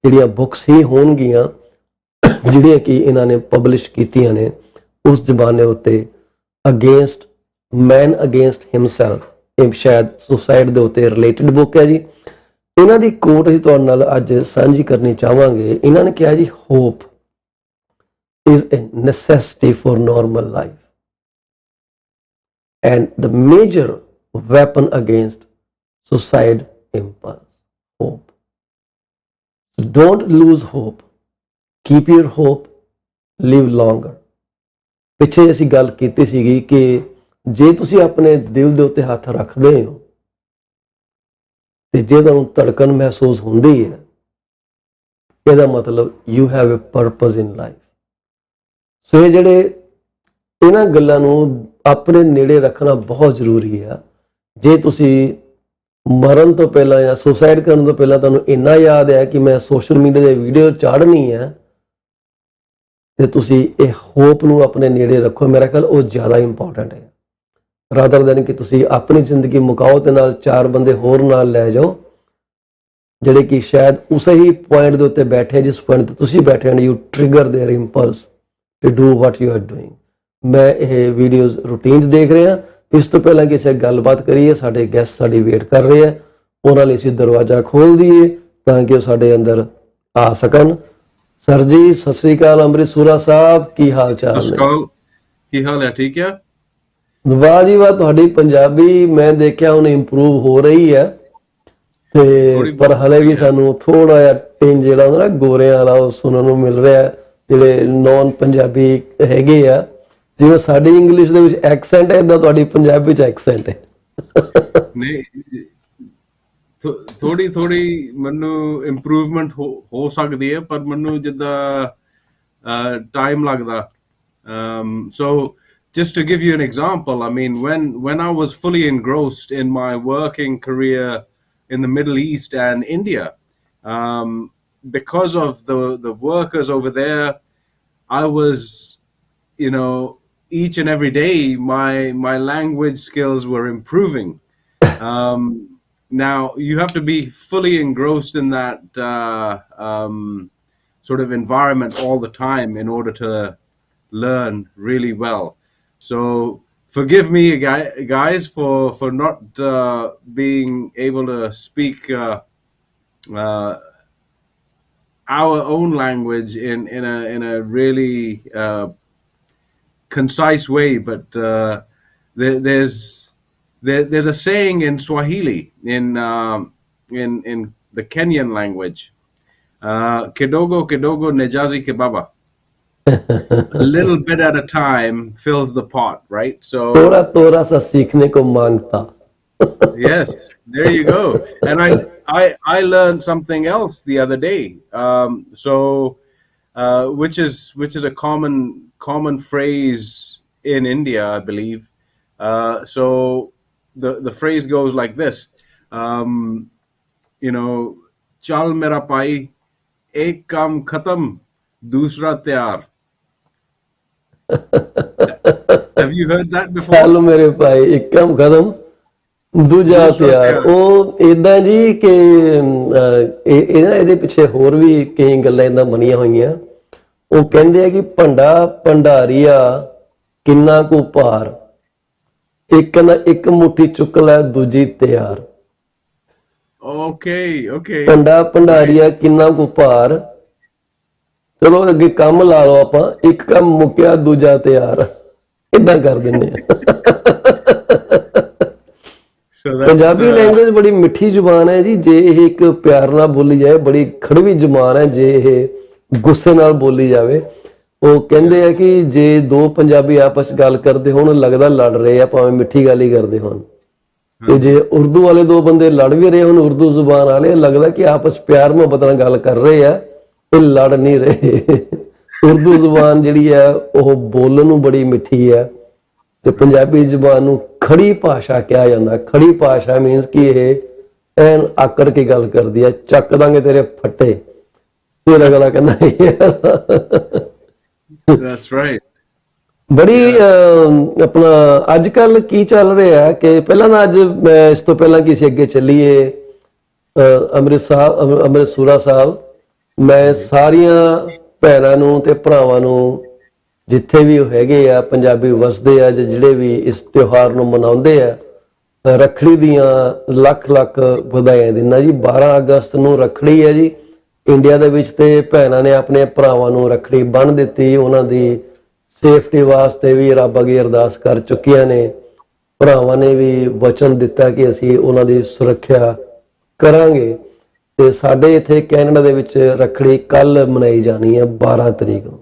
ਜਿਹੜੀਆਂ ਬੁੱਕਸ ਹੀ ਹੋਣਗੀਆਂ ਜਿਹੜੀਆਂ ਕਿ ਇਹਨਾਂ ਨੇ ਪਬਲਿਸ਼ ਕੀਤੀਆਂ ਨੇ ਉਸ ਜ਼ਮਾਨੇ ਉੱਤੇ। ਅਗੇਂਸਟ ਮੈਨ ਅਗੇਂਸਟ ਹਿਮਸੈਲਫ, ਇਹ ਸ਼ਾਇਦ ਸੁਸਾਈਡ ਦੇ ਉੱਤੇ ਰਿਲੇਟਡ ਬੁੱਕ ਹੈ ਜੀ। ਇਹਨਾਂ ਦੀ ਕੋਟ ਅਸੀਂ ਤੁਹਾਡੇ ਨਾਲ ਅੱਜ ਸਾਂਝੀ ਕਰਨੀ ਚਾਹਾਂਗੇ। ਇਹਨਾਂ ਨੇ ਕਿਹਾ ਜੀ, hop is a necessity for normal life and the major weapon against suicide impulse. Hope. So don't lose hope. Keep your hope. Live longer. ਪਿੱਛੇ ਅਸੀਂ ਗੱਲ ਕੀਤੀ ਸੀਗੀ ਕਿ ਜੇ ਤੁਸੀਂ ਆਪਣੇ ਦਿਲ ਦੇ ਉੱਤੇ ਹੱਥ ਰੱਖਦੇ ਹੋ ਤੇ ਜੇ ਤੁਹਾਨੂੰ ਧੜਕਣ ਮਹਿਸੂਸ ਹੁੰਦੀ ਹੈ, ਇਹਦਾ ਮਤਲਬ you have a purpose in life. So ਇਹ ਜਿਹੜੇ ਇਹਨਾਂ ਗੱਲਾਂ ਨੂੰ ਆਪਣੇ ਨੇੜੇ ਰੱਖਣਾ ਬਹੁਤ ਜ਼ਰੂਰੀ ਆ। ਜੇ ਤੁਸੀਂ ਮਰਨ ਤੋਂ ਪਹਿਲਾਂ ਜਾਂ ਸੁਸਾਈਡ ਕਰਨ ਤੋਂ ਪਹਿਲਾਂ ਤੁਹਾਨੂੰ ਇੰਨਾ ਯਾਦ ਹੈ ਕਿ ਮੈਂ ਸੋਸ਼ਲ ਮੀਡੀਆ ਤੇ ਵੀਡੀਓ ਚਾੜਨੀ ਹੈ, ਤੇ ਤੁਸੀਂ ਇਹ ਹੋਪ ਨੂੰ ਆਪਣੇ ਨੇੜੇ ਰੱਖੋ। ਮੇਰਾ ਖਿਆਲ ਉਹ ਜ਼ਿਆਦਾ ਇੰਪੋਰਟੈਂਟ ਹੈ, ਰਾਦਰ ਦੈਨ ਕਿ ਤੁਸੀਂ ਆਪਣੀ ਜ਼ਿੰਦਗੀ ਮੁਕਾਓ ਤੇ ਨਾਲ 4 ਬੰਦੇ ਹੋਰ ਨਾਲ ਲੈ ਜਾਓ, ਜਿਹੜੇ ਕਿ ਸ਼ਾਇਦ ਉਸੇ ਹੀ ਪੁਆਇੰਟ ਦੇ ਉੱਤੇ ਬੈਠੇ ਜਿਸ ਪੁਆਇੰਟ ਤੇ ਤੁਸੀਂ ਬੈਠੇ ਹੋ। You trigger their impulse to do what you are doing. ਮੈਂ ਇਹ ਵੀਡੀਓਜ਼ ਰੂਟੀਨਸ ਦੇਖ ਰਿਹਾ। ਇਸ ਤੋਂ ਪਹਿਲਾਂ ਕਿਸੇ ਗੱਲਬਾਤ ਕਰੀਏ, ਸਾਡੇ ਗੈਸਟ ਸਾਡੀ ਵੇਟ ਕਰ ਰਹੇ ਆ, ਉਹਨਾਂ ਲਈ ਅਸੀਂ ਦਰਵਾਜ਼ਾ ਖੋਲ ਦਈਏ ਤਾਂ ਕਿ ਉਹ ਸਾਡੇ ਅੰਦਰ ਆ ਸਕਣ। ਸਰ ਜੀ ਸਤਿ ਸ੍ਰੀ ਅਕਾਲ। ਅੰਮ੍ਰਿਤ ਸੂਰਾ ਸਾਹਿਬ, ਕੀ ਹਾਲ ਚਾਲ ਨੇ? ਕੀ ਹਾਲ ਹੈ? ਠੀਕ ਹੈ। ਵਾਹ ਜੀ ਵਾਹ, ਤੁਹਾਡੀ ਪੰਜਾਬੀ ਮੈਂ ਦੇਖਿਆ ਹੁਣ ਇੰਪਰੂਵ ਹੋ ਰਹੀ ਹੈ, ਤੇ ਪਰ ਹਲੇ ਵੀ ਸਾਨੂੰ ਥੋੜਾ ਜਿਹਾ ਟਿੰਜ ਜਿਹੜਾ ਹੁੰਦਾ ਨਾ ਗੋਰਿਆਂ ਵਾਲਾ ਉਹ ਸੁਣਨ ਨੂੰ ਮਿਲ ਰਿਹਾ। ਜਿਹੜੇ ਨੌਨ ਪੰਜਾਬੀ ਹੈਗੇ ਆ, ਜਿਵੇਂ ਸਾਡੀ ਇੰਗਲਿਸ਼ ਦੇ ਵਿੱਚ ਐਕਸੈਂਟ ਹੈ, ਏਦਾਂ ਤੁਹਾਡੀ ਪੰਜਾਬੀ ਚ ਐਕਸੈਂਟ ਹੈ। ਨਹੀਂ, ਥੋੜੀ ਮੈਨੂੰ ਇੰਪਰੂਵਮੈਂਟ ਹੋ ਸਕਦੀ ਹੈ, ਪਰ ਮੈਨੂੰ ਜਿੱਦਾਂ ਟਾਈਮ ਲੱਗਦਾ। So just to give you an example, I mean, when I was fully engrossed in my working career in the Middle East and India, because of the workers over there, I was, each and every day my language skills were improving. Now you have to be fully engrossed in that sort of environment all the time in order to learn really well. So forgive me, guys, for not being able to speak our own language in a really concise way. But there's a saying in Swahili, in the Kenyan language, kidogo kidogo nejazi kibaba. A little bit at a time fills the pot, right? So थोड़ा थोड़ा सा सीखने को मांगता। yes, there you go. And I learned something else the other day. Which is a common phrase in India, I believe. So the phrase goes like this. Chal mera pai, ek kam khatam, dusra tayar. Have you heard that before? चल मेरे भाई, एक काम खत्म ਦੂਜਾ ਪਿਆਰ। ਉਹ ਏਦਾਂ ਜੀ ਕਿ ਇਹਦੇ ਪਿੱਛੇ ਹੋਰ ਵੀ ਕਈ ਗੱਲਾਂ ਏਦਾਂ ਬਣੀਆਂ ਹੋਈਆਂ। ਉਹ ਕਹਿੰਦੇ ਆ ਕਿ ਭੰਡਾ ਭੰਡਾਰੀਆ ਕਿੰਨਾ ਕੁ ਭਾਰ, ਇੱਕ ਕਹਿੰਦਾ ਇੱਕ ਮੁੱਠੀ ਚੁੱਕ ਲੈ ਦੂਜੀ ਤਿਆਰ। Okay. ਭੰਡਾ ਭੰਡਾਰੀਆ ਕਿੰਨਾ ਕੁ ਭਾਰ, ਚਲੋ ਅੱਗੇ ਕੰਮ ਲਾ ਲਓ ਆਪਾਂ, ਇੱਕ ਕੰਮ ਮੁੱਕਿਆ ਦੂਜਾ ਤਿਆਰ, ਏਦਾਂ ਕਰ ਦਿੰਦੇ ਆ। ਪੰਜਾਬੀ ਲੈਂਗੁਏਜ ਬੜੀ ਮਿੱਠੀ ਜ਼ੁਬਾਨ ਹੈ ਜੀ। ਜੇ ਇਹ ਇੱਕ ਪਿਆਰ ਨਾਲ ਬੋਲੀ ਜਾਏ, ਬੜੀ ਖੜਵੀ ਜ਼ੁਬਾਨ ਹੈ। ਜੇ ਇਹ ਗੁੱਸੇ ਨਾਲ ਬੋਲੀ ਜਾਵੇ, ਉਹ ਕਹਿੰਦੇ ਆ ਕਿ ਜੇ ਦੋ ਪੰਜਾਬੀ ਆਪਸ ਗੱਲ ਕਰਦੇ ਹੋਣ, ਲੱਗਦਾ ਲੜ ਰਹੇ ਆ, ਭਾਵੇਂ ਮਿੱਠੀ ਗੱਲ ਹੀ ਕਰਦੇ ਹੋਣ। ਤੇ ਜੇ ਉਰਦੂ ਵਾਲੇ ਦੋ ਬੰਦੇ ਲੜ ਵੀ ਰਹੇ ਹੋਣ, ਉਰਦੂ ਜ਼ੁਬਾਨ ਵਾਲੇ, ਲੱਗਦਾ ਕਿ ਆਪਸ ਪਿਆਰ ਮੁਹੱਬਤ ਨਾਲ ਗੱਲ ਕਰ ਰਹੇ ਆ, ਇਹ ਲੜ ਨਹੀਂ ਰਹੇ। ਉਰਦੂ ਜ਼ੁਬਾਨ ਜਿਹੜੀ ਹੈ ਉਹ ਬੋਲਣ ਨੂੰ ਬੜੀ ਮਿੱਠੀ ਹੈ, ਤੇ ਪੰਜਾਬੀ ਜ਼ੁਬਾਨ ਨੂੰ ਖੜੀ ਭਾਸ਼ਾ ਕਿਹਾ ਜਾਂਦਾ। ਖੜੀ ਭਾਸ਼ਾ ਮੀਨਸ ਕਿ ਇਹ ਐਨ ਆਕੜ ਕੇ ਗੱਲ ਕਰਦੀ ਹੈ, ਚੱਕ ਦਾਂਗੇ ਤੇਰੇ ਫੱਟੇ, ਫਿਰ ਅਗਲਾ ਕਹਿੰਦਾ That's right. ਬੜੀ ਆਪਣਾ ਅੱਜ ਕੱਲ ਕੀ ਚੱਲ ਰਿਹਾ ਕਿ ਪਹਿਲਾਂ ਤਾਂ ਅੱਜ ਮੈਂ ਇਸ ਤੋਂ ਪਹਿਲਾਂ ਕਿਸੇ ਅੱਗੇ ਚੱਲੀਏ, ਅੰਮ੍ਰਿਤ ਸੂਰਾ ਸਾਹਿਬ, ਮੈਂ ਸਾਰੀਆਂ ਭੈਣਾਂ ਨੂੰ ਤੇ ਭਰਾਵਾਂ ਨੂੰ ਜਿੱਥੇ ਵੀ ਉਹ ਹੈਗੇ ਆ, ਪੰਜਾਬੀ ਵਸਦੇ ਆ, ਜਿਹੜੇ ਵੀ ਇਸ ਤਿਉਹਾਰ ਨੂੰ ਮਨਾਉਂਦੇ ਆ, ਰੱਖੜੀ ਦੀਆਂ ਲੱਖ ਲੱਖ ਵਧਾਈਆਂ ਦਿੰਦਾ ਜੀ। 12 ਅਗਸਤ ਨੂੰ ਰੱਖੜੀ ਹੈ ਜੀ ਇੰਡੀਆ ਦੇ ਵਿੱਚ, ਤੇ ਭੈਣਾਂ ਨੇ ਆਪਣੇ ਭਰਾਵਾਂ ਨੂੰ ਰੱਖੜੀ ਬੰਨ੍ਹ ਦਿੱਤੀ। ਉਹਨਾਂ ਦੀ ਸੇਫਟੀ ਵਾਸਤੇ ਵੀ ਰੱਬ ਅੱਗੇ ਅਰਦਾਸ ਕਰ ਚੁੱਕੀਆਂ ਨੇ। ਭਰਾਵਾਂ ਨੇ ਵੀ ਵਚਨ ਦਿੱਤਾ ਕਿ ਅਸੀਂ ਉਹਨਾਂ ਦੀ ਸੁਰੱਖਿਆ ਕਰਾਂਗੇ। ਤੇ ਸਾਡੇ ਇੱਥੇ ਕੈਨੇਡਾ ਦੇ ਵਿੱਚ ਰੱਖੜੀ ਕੱਲ ਮਨਾਈ ਜਾਣੀ ਹੈ, 12 ਤਰੀਕ ਨੂੰ।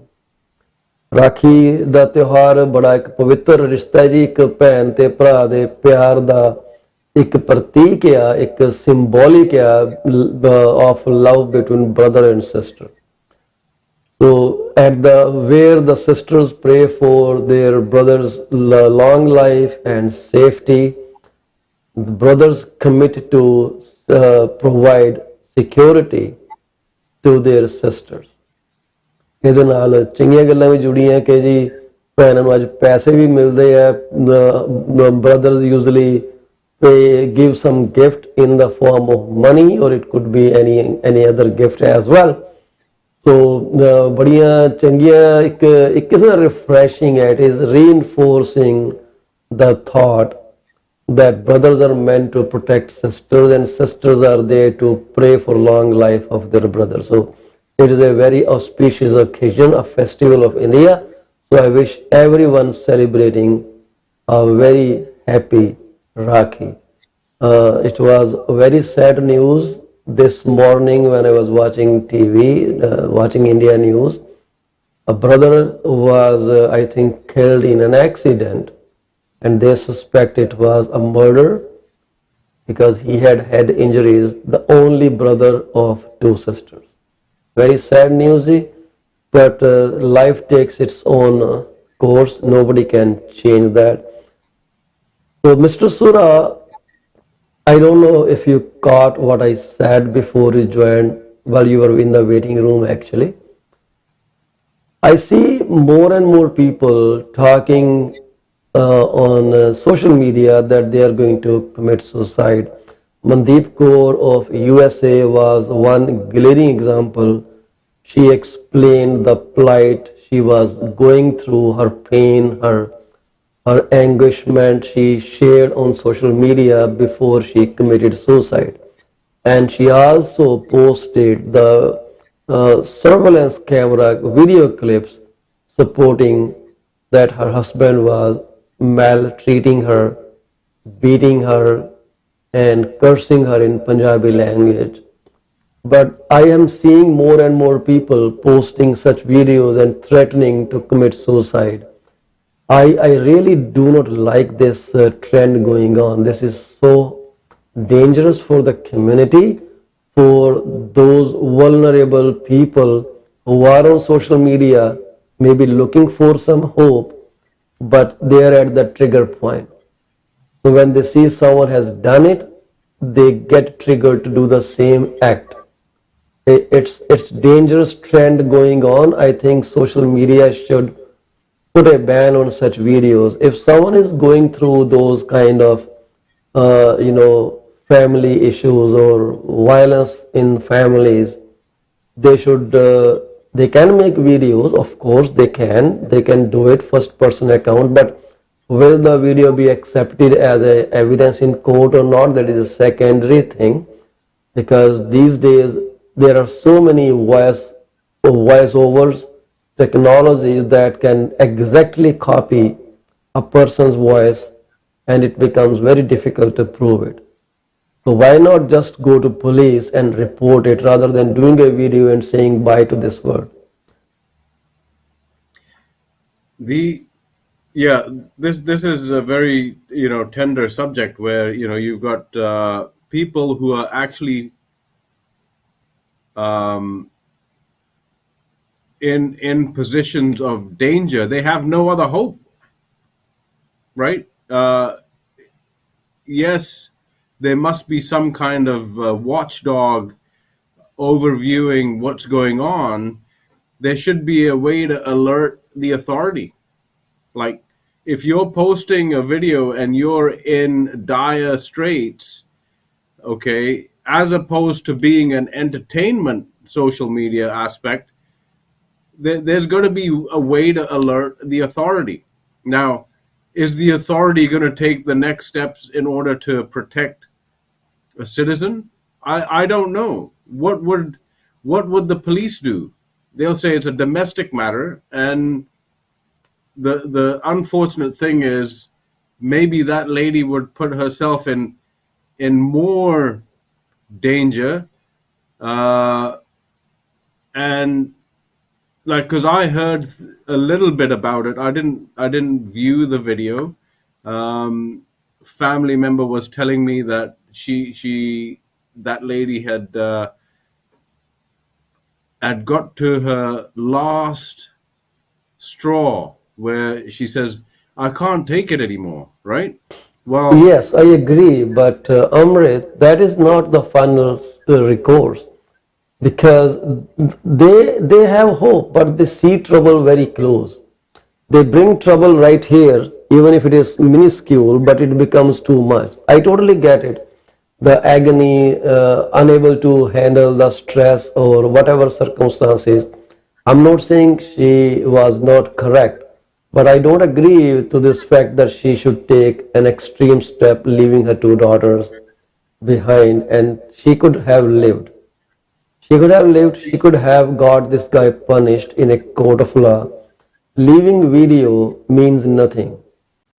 ਰਾਖੀ ਦਾ ਤਿਉਹਾਰ ਬੜਾ ਇੱਕ ਪਵਿੱਤਰ ਰਿਸ਼ਤਾ ਹੈ ਜੀ, ਇੱਕ ਭੈਣ ਤੇ ਭਰਾ ਦੇ ਪਿਆਰ ਦਾ ਇੱਕ ਪ੍ਰਤੀਕ ਆ, ਇੱਕ symbolic ਆ of love between brother and sister. So at the where the sisters pray for their brothers' long life and safety, the brothers commit to provide security to their sisters. ਇਹਦੇ ਨਾਲ ਚੰਗੀਆਂ ਗੱਲਾਂ ਵੀ ਜੁੜੀਆਂ ਕਿ ਜੀ ਭੈਣਾਂ ਨੂੰ ਅੱਜ ਪੈਸੇ ਵੀ ਮਿਲਦੇ ਆ, brothers usually give some gift in the form of money, or it could be any other gift as well. So ਬੜੀਆਂ ਚੰਗੀਆਂ ਇੱਕ ਕਿਸਮ ਦਾ refreshing ਹੈ. It is reinforcing the thought that brothers are meant to protect sisters and sisters are there to pray for long life of their brothers. So it is a very auspicious occasion, a festival of India. So I wish everyone celebrating a very happy Rakhi. It was very sad news this morning when I was watching TV, watching India news. A brother was, I think, killed in an accident, and they suspect it was a murder because he had had injuries, the only brother of two sisters. Very sad news, but life takes its own course. Nobody can change that. So, Mr. Sura, I don't know if you caught what I said before you joined, while you were in the waiting room actually. I see more and more people talking on social media that they are going to commit suicide. Mandeep Kaur of USA was one glaring example. She explained the plight she was going through, her pain, her anguishment she shared on social media before she committed suicide. And she also posted the surveillance camera video clips supporting that her husband was maltreating her, beating her, and cursing her in Punjabi language. But I am seeing more and more people posting such videos and threatening to commit suicide. I really do not like this trend going on. This is so dangerous for the community, for those vulnerable people who are on social media, maybe looking for some hope, but they are at the trigger point. So when they see someone has done it, they get triggered to do the same act. It's dangerous trend going on. I think social media should put a ban on such videos. If someone is going through those kind of family issues or violence in families, they should they can make videos. Of course they can do it first person account, but will the video be accepted as a evidence in court or not, that is a secondary thing, because these days there are so many voiceovers technologies that can exactly copy a person's voice, and it becomes very difficult to prove it. So why not just go to police and report it rather than doing a video and saying bye to this world? This is a very tender subject where you've got people who are actually in positions of danger. They have no other hope, right? Yes, there must be some kind of watchdog overviewing what's going on. There should be a way to alert the authority. Like, if you're posting a video and you're in dire straits, okay, as opposed to being an entertainment social media aspect, there's going to be a way to alert the authority. Now, is the authority going to take the next steps in order to protect a citizen? I don't know. What would the police do? They'll say it's a domestic matter, and the unfortunate thing is maybe that lady would put herself in more danger, and like, because I heard a little bit about it. I didn't view the video, family member was telling me that that lady had got to her last straw where she says, I can't take it anymore, right? Well, Yes, I agree, but Amrit, that is not the final recourse, because they have hope, but they see trouble very close. They bring trouble right here, even if it is minuscule, but it becomes too much. I totally get it. The agony, unable to handle the stress or whatever circumstances. I'm not saying she was not correct, but I don't agree to this fact that she should take an extreme step, leaving her two daughters behind, and she could have lived. She could have got this guy punished in a court of law. Leaving video means nothing.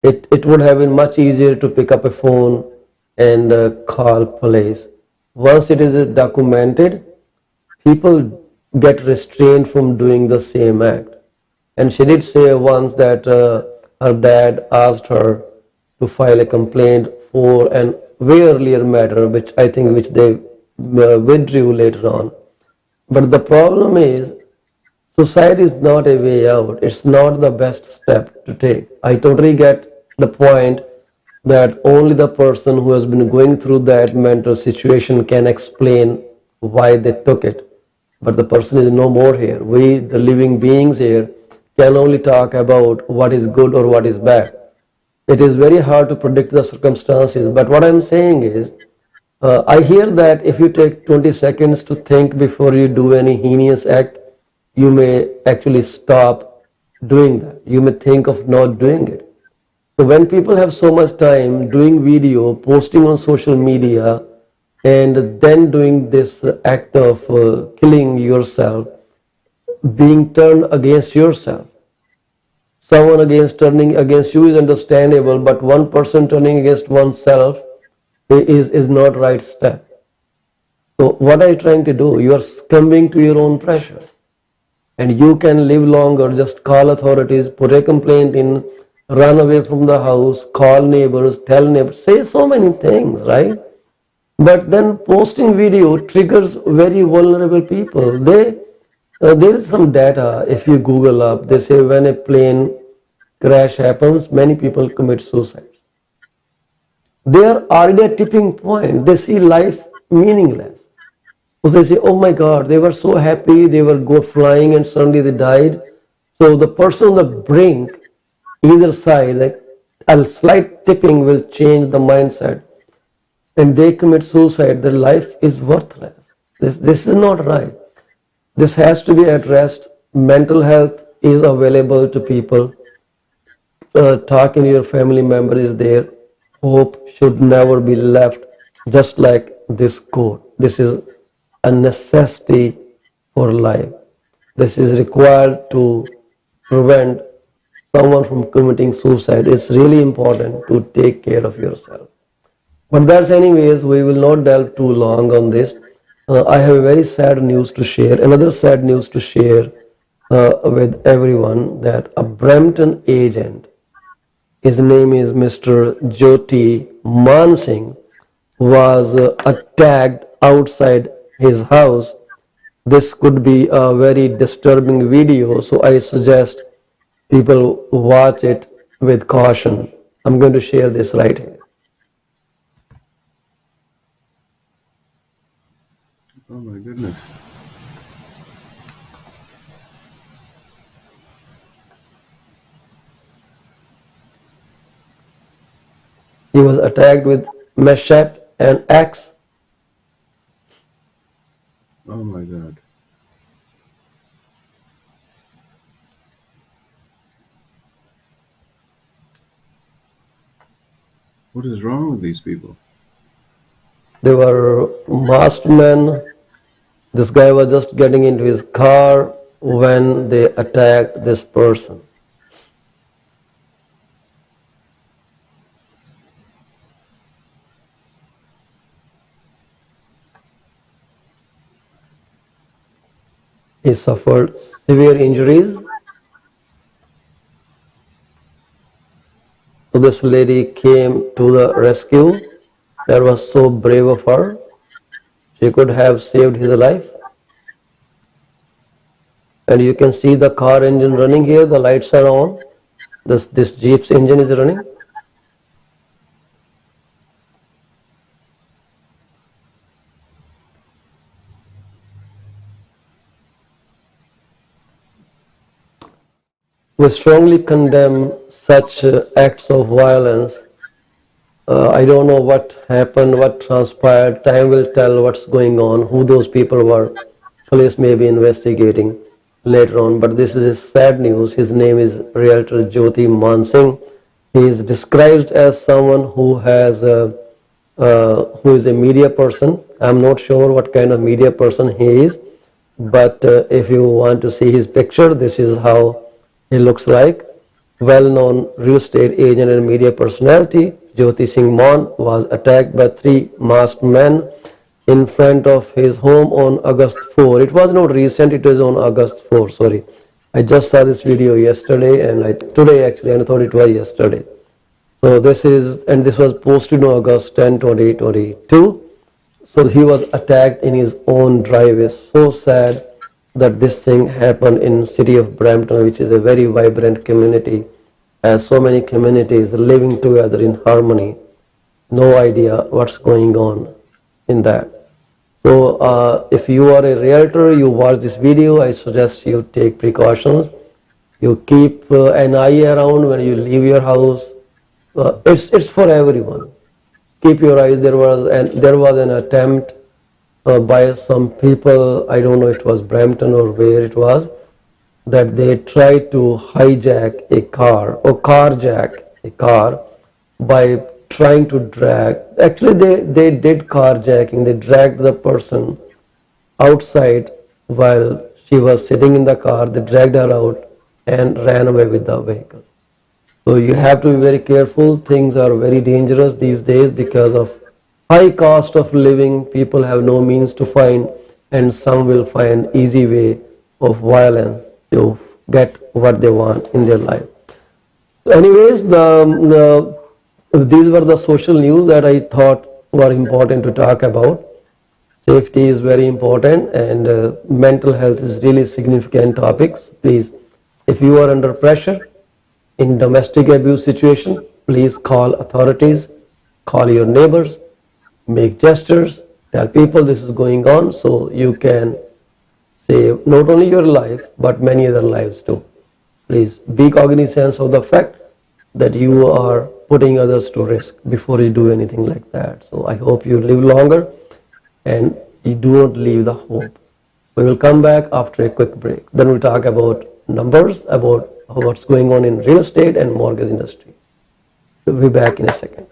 It would have been much easier to pick up a phone and call police. Once it is documented, people get restrained from doing the same act. And she did say once that her dad asked her to file a complaint for an way earlier matter, which they withdrew later on. But the problem is, suicide is not a way out. It's not the best step to take. I totally get the point that only the person who has been going through that mental situation can explain why they took it. But the person is no more here. We, the living beings here, can only talk about what is good or what is bad. It is very hard to predict the circumstances. But what I'm saying is, I hear that if you take 20 seconds to think before you do any heinous act, you may actually stop doing that. You may think of not doing it. So when people have so much time doing video, posting on social media, and then doing this act of killing yourself, being turned against yourself, someone against turning against you is understandable, but one person turning against oneself is not right step. So what are you trying to do? You are succumbing to your own pressure. And you can live longer, just call authorities, put a complaint in, run away from the house, call neighbors, tell neighbors, say so many things, right? But then posting video triggers very vulnerable people. There is some data, if you Google up, they say when a plane crash happens, many people commit suicide. They are already at tipping point. They see life meaningless. So they say, oh my God, they were so happy, they were go flying and suddenly they died. So the person on the brink, either side, like a slight tipping will change the mindset. And they commit suicide, their life is worthless. This is not right. This has to be addressed. Mental health is available to people. Talking to your family member is there. Hope should never be left, just like this quote. This is a necessity for life. This is required to prevent someone from committing suicide. It's really important to take care of yourself. But that's anyways, we will not delve too long on this. I have a very sad news to share, another sad news to share with everyone, that a Brampton agent, his name is Mr. Jyoti Mansingh, was attacked outside his house. This could be a very disturbing video, so I suggest people watch it with caution. I'm going to share this right here. oh my goodness. He was attacked with machete and axe. Oh my God. What is wrong with these people? They were masked men. This guy was just getting into his car when they attacked this person. He suffered severe injuries. So this lady came to the rescue. That was so brave of her. She could have saved his life. And you can see the car engine running here. The lights are on. This Jeep's engine is running. We strongly condemn such acts of violence. I don't know what happened, what transpired. Time will tell what's going on, who those people were. Police may be investigating later on, but this is sad news. His name is Realtor Jyoti Mansingh. He is described as someone who is a media person. I'm not sure what kind of media person he is, but if you want to see his picture, this is how he looks like. Well-known real estate agent and media personality, Jyoti Singh Maan was attacked by three masked men in front of his home on August 4. It was not recent, it was on August 4, sorry. I just saw this video yesterday today actually, and I thought it was yesterday. So this was posted on August 10, 2022. So he was attacked in his own driveway. So sad that this thing happened in city of Brampton, which is a very vibrant community, has so many communities living together in harmony. No idea what's going on in that. So if you are a realtor, you watch this video, I suggest you take precautions. You keep an eye around when you leave your house. It's for everyone. Keep your eyes. There was an attempt by some people, I don't know if it was Brampton or where it was, that they tried to hijack a car or carjack a car by trying to drag. Actually, they did carjacking. They dragged the person outside while she was sitting in the car. They dragged her out and ran away with the vehicle. So you have to be very careful. Things are very dangerous these days because of high cost of living. People have no means to find, and some will find easy way of violence to get what they want in their life. So anyways, these were the social news that I thought were important to talk about. Safety is very important, and mental health is really significant topics. Please, if you are under pressure in domestic abuse situation, please call authorities, call your neighbors, make gestures, tell people this is going on, so you can save not only your life but many other lives too. Please be cognizant of the fact that you are putting others to risk before you do anything like that. So I hope you live longer and you do not leave the hope. We will come back after a quick break. Then we'll talk about numbers, about what's going on in real estate and mortgage industry. We'll be back in a second.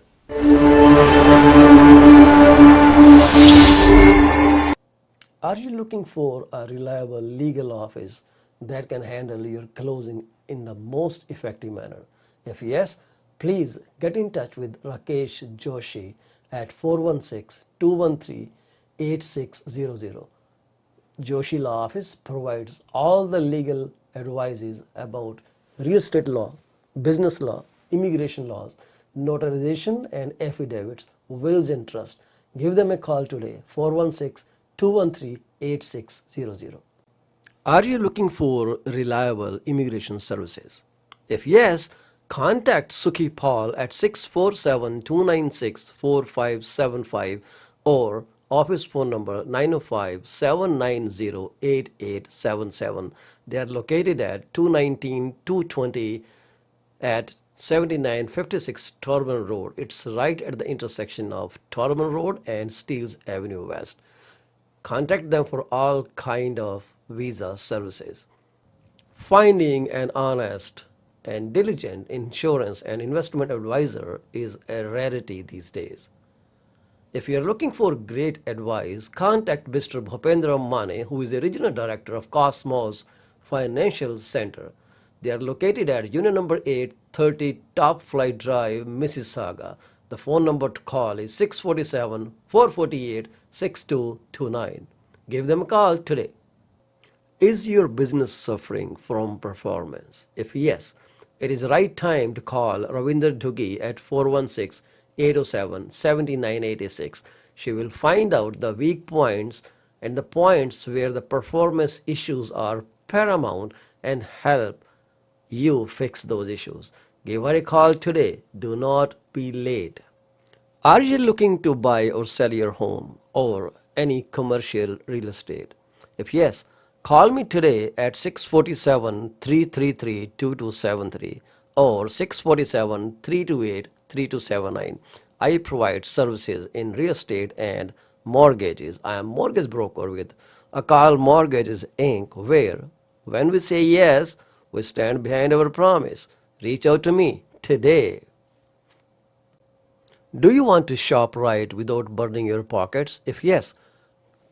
Are you looking for a reliable legal office that can handle your closing in the most effective manner? If yes, please get in touch with Rakesh Joshi at 416-213-8600. Joshi Law Office provides all the legal advices about real estate law, business law, immigration laws, notarization and affidavits, wills and trust. Give them a call today, 416-213-8600. Are you looking for reliable immigration services? If yes, contact Sukhi Paul at 647-296-4575 or office phone number 905-790-8877. They are located at 219-220 at 7956 Torban Road. It's right at the intersection of Torban Road and Steeles Avenue West. Contact them for all kind of visa services. Finding an honest and diligent insurance and investment advisor is a rarity these days. If you are looking for great advice, contact Mr. Bhupendra Mane, who is the regional director of Cosmos Financial Center. They are located at Union number 830 Top Flight Drive, Mississauga. The phone number to call is 647-448-6229. Give them a call today. Is your business suffering from performance? If yes, it is the right time to call Ravinder Duggi at 416-807-7986. She will find out the weak points and the points where the performance issues are paramount and help you fix those issues. Give her a call today. Do not be late. Are you looking to buy or sell your home or any commercial real estate? If yes, call me today at 647-333-2273 or 647-328-3279. I provide services in real estate and mortgages. I am mortgage broker with Akal Mortgages Inc., where when we say yes, we stand behind our promise. Reach out to me today. Do you want to shop right without burning your pockets? If yes,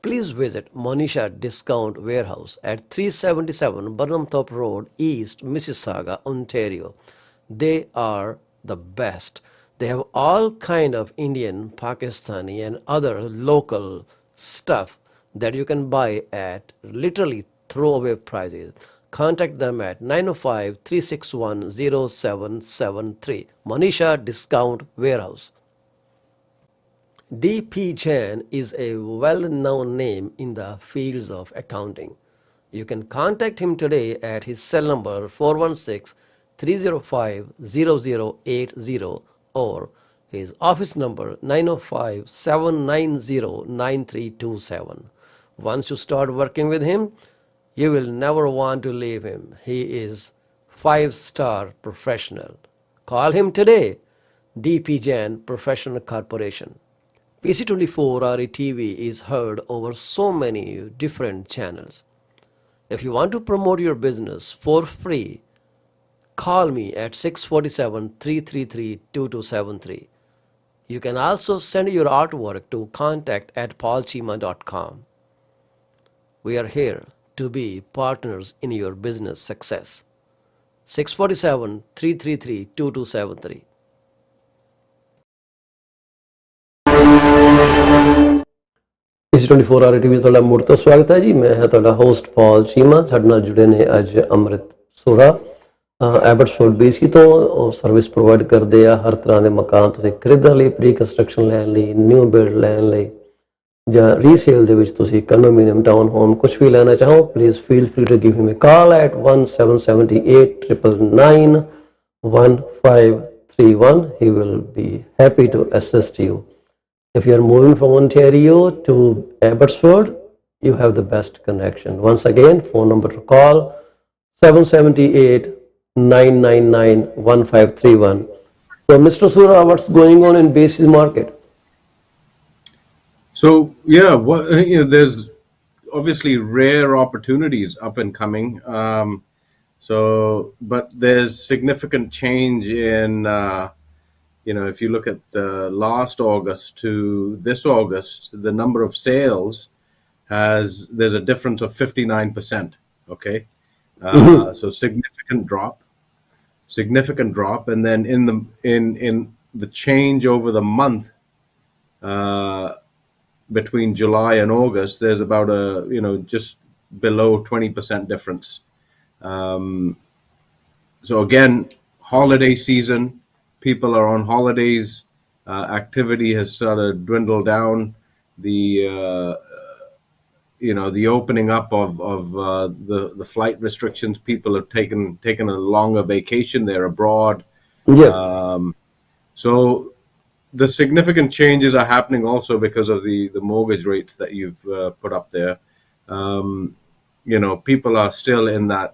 please visit Monisha Discount Warehouse at 377 Burnhamthorpe Road, East Mississauga, Ontario. They are the best. They have all kind of Indian, Pakistani and other local stuff that you can buy at literally throwaway prices. Contact them at 905-361-0773. Monisha Discount Warehouse. D.P. Jain is a well-known name in the fields of accounting. You can contact him today at his cell number 416-305-0080 or his office number 905-790-9327. Once you start working with him, you will never want to leave him. He is 5-star professional. Call him today. D.P. Jain Professional Corporation. PC24 RE TV is heard over so many different channels. If you want to promote your business for free, call me at 647-333-2273. You can also send your artwork to contact@paulcheema.com. We are here to be partners in your business success. 647-333-2273. PC24 RE ਵਿੱਚ ਤੁਹਾਡਾ ਮੁੜ ਤੋਂ ਸਵਾਗਤ ਹੈ ਜੀ। ਮੈਂ ਹਾਂ ਤੁਹਾਡਾ ਹੋਸਟ ਪਾਲ ਚੀਮਾ। ਸਾਡੇ ਨਾਲ ਜੁੜੇ ਨੇ ਅੱਜ ਅਮਰਿਤ ਸੁਰਾ ਐਬਟਸਫੋਰਡ BC ਤੋਂ। ਉਹ ਸਰਵਿਸ ਪ੍ਰੋਵਾਈਡ ਕਰਦੇ ਆ ਹਰ ਤਰ੍ਹਾਂ ਦੇ ਮਕਾਨ ਤੁਸੀਂ ਖਰੀਦਣ ਲਈ, ਪ੍ਰੀ ਕੰਸਟਰਕਸ਼ਨ ਲੈਣ ਲਈ, ਨਿਊ ਬਿਲਡ ਲੈਣ ਲਈ ਜਾਂ ਰੀਸੇਲ ਦੇ ਵਿੱਚ ਤੁਸੀਂ ਕੰਡੋਮੀਨੀਅਮ, ਟਾਊਨ ਹੋਮ ਕੁਝ ਵੀ ਲੈਣਾ ਚਾਹੋ, please feel free to give him a call at 1778-999-1531. He will be happy to assist you. If you are moving from Ontario to Abbotsford, you have the best connection. Once again, phone number to call 778-999-1531. So, Mr. Sura, what's going on in BC's market? So yeah, there's obviously rare opportunities up and coming. But there's significant change in. If you look at last August to this August, the number of sales there's a difference of 59%. Okay, so significant drop, and then in the change over the month between July and August, there's about just below 20% difference. So again, holiday season. People are on holidays. Activity has sort of dwindled down. The opening up of the flight restrictions. People have taken a longer vacation. They're abroad. Yeah. So the significant changes are happening also because of the mortgage rates that you've put up there. People are still in that.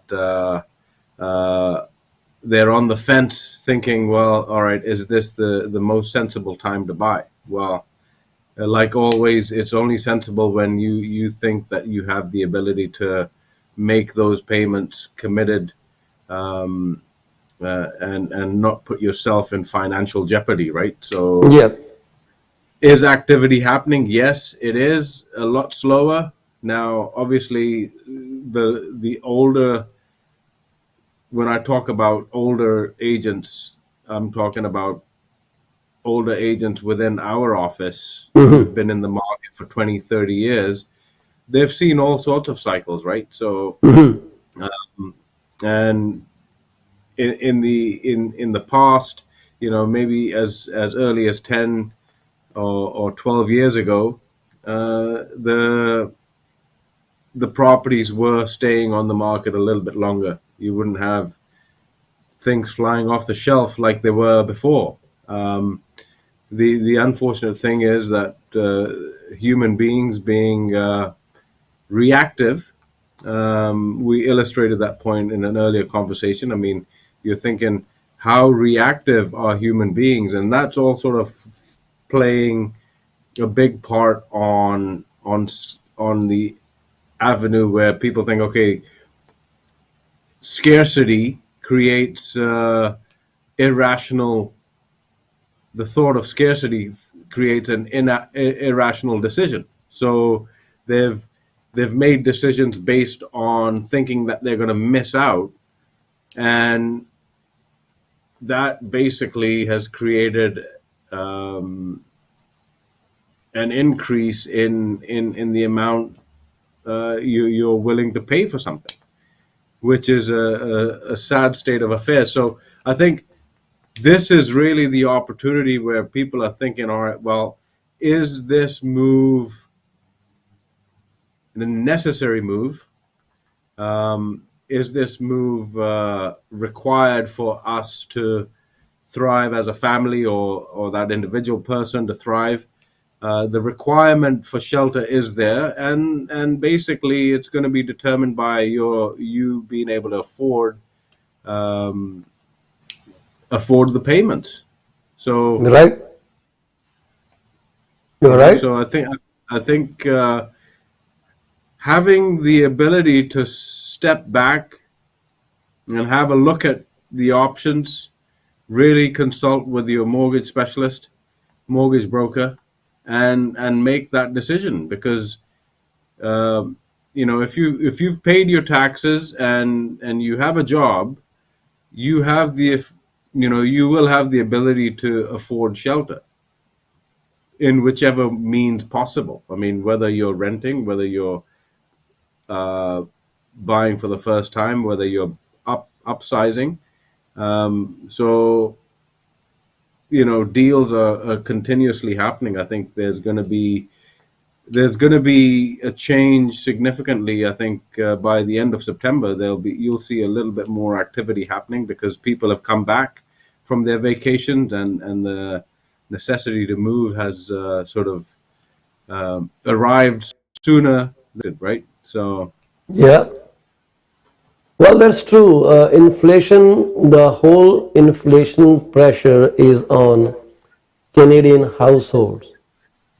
They're on the fence thinking, well, all right, is this the most sensible time to buy? Well, like always, it's only sensible when you think that you have the ability to make those payments committed and not put yourself in financial jeopardy, right? So Yeah. is activity happening? Yes, it is a lot slower. Now, obviously, the older, when I talk about older agents, I'm talking about older agents within our office who've been in the market for 20, 30 years. They've seen all sorts of cycles, right? So, and in the past, maybe as early as 10 or 12 years ago, the properties were staying on the market a little bit longer. You wouldn't have things flying off the shelf like they were before. The unfortunate thing is that human beings being reactive, we illustrated that point in an earlier conversation. I mean, you're thinking, how reactive are human beings? And that's all sort of playing a big part on the avenue where people think, okay, scarcity creates irrational. The thought of scarcity creates an irrational decision. So they've made decisions based on thinking that they're going to miss out, and that basically has created an increase in the amount you're willing to pay for something, which is a sad state of affairs. So I think this is really the opportunity where people are thinking, all right, well, is this move a necessary move? Is this move required for us to thrive as a family, or that individual person to thrive? The requirement for shelter is there, and basically it's going to be determined by you being able to afford the payments. So Right? You're right. So I think having the ability to step back and have a look at the options, really consult with your mortgage specialist, mortgage broker, and make that decision. Because if you've paid your taxes and you have a job, you have you will have the ability to afford shelter in whichever means possible. I mean, whether you're renting, whether you're buying for the first time, whether you're upsizing. So deals are continuously happening. I think there's going to be a change significantly. I think by the end of September you'll see a little bit more activity happening, because people have come back from their vacations, and the necessity to move has sort of arrived sooner, right? So Yeah. Well, that's true. Inflation, the whole inflation pressure is on Canadian households.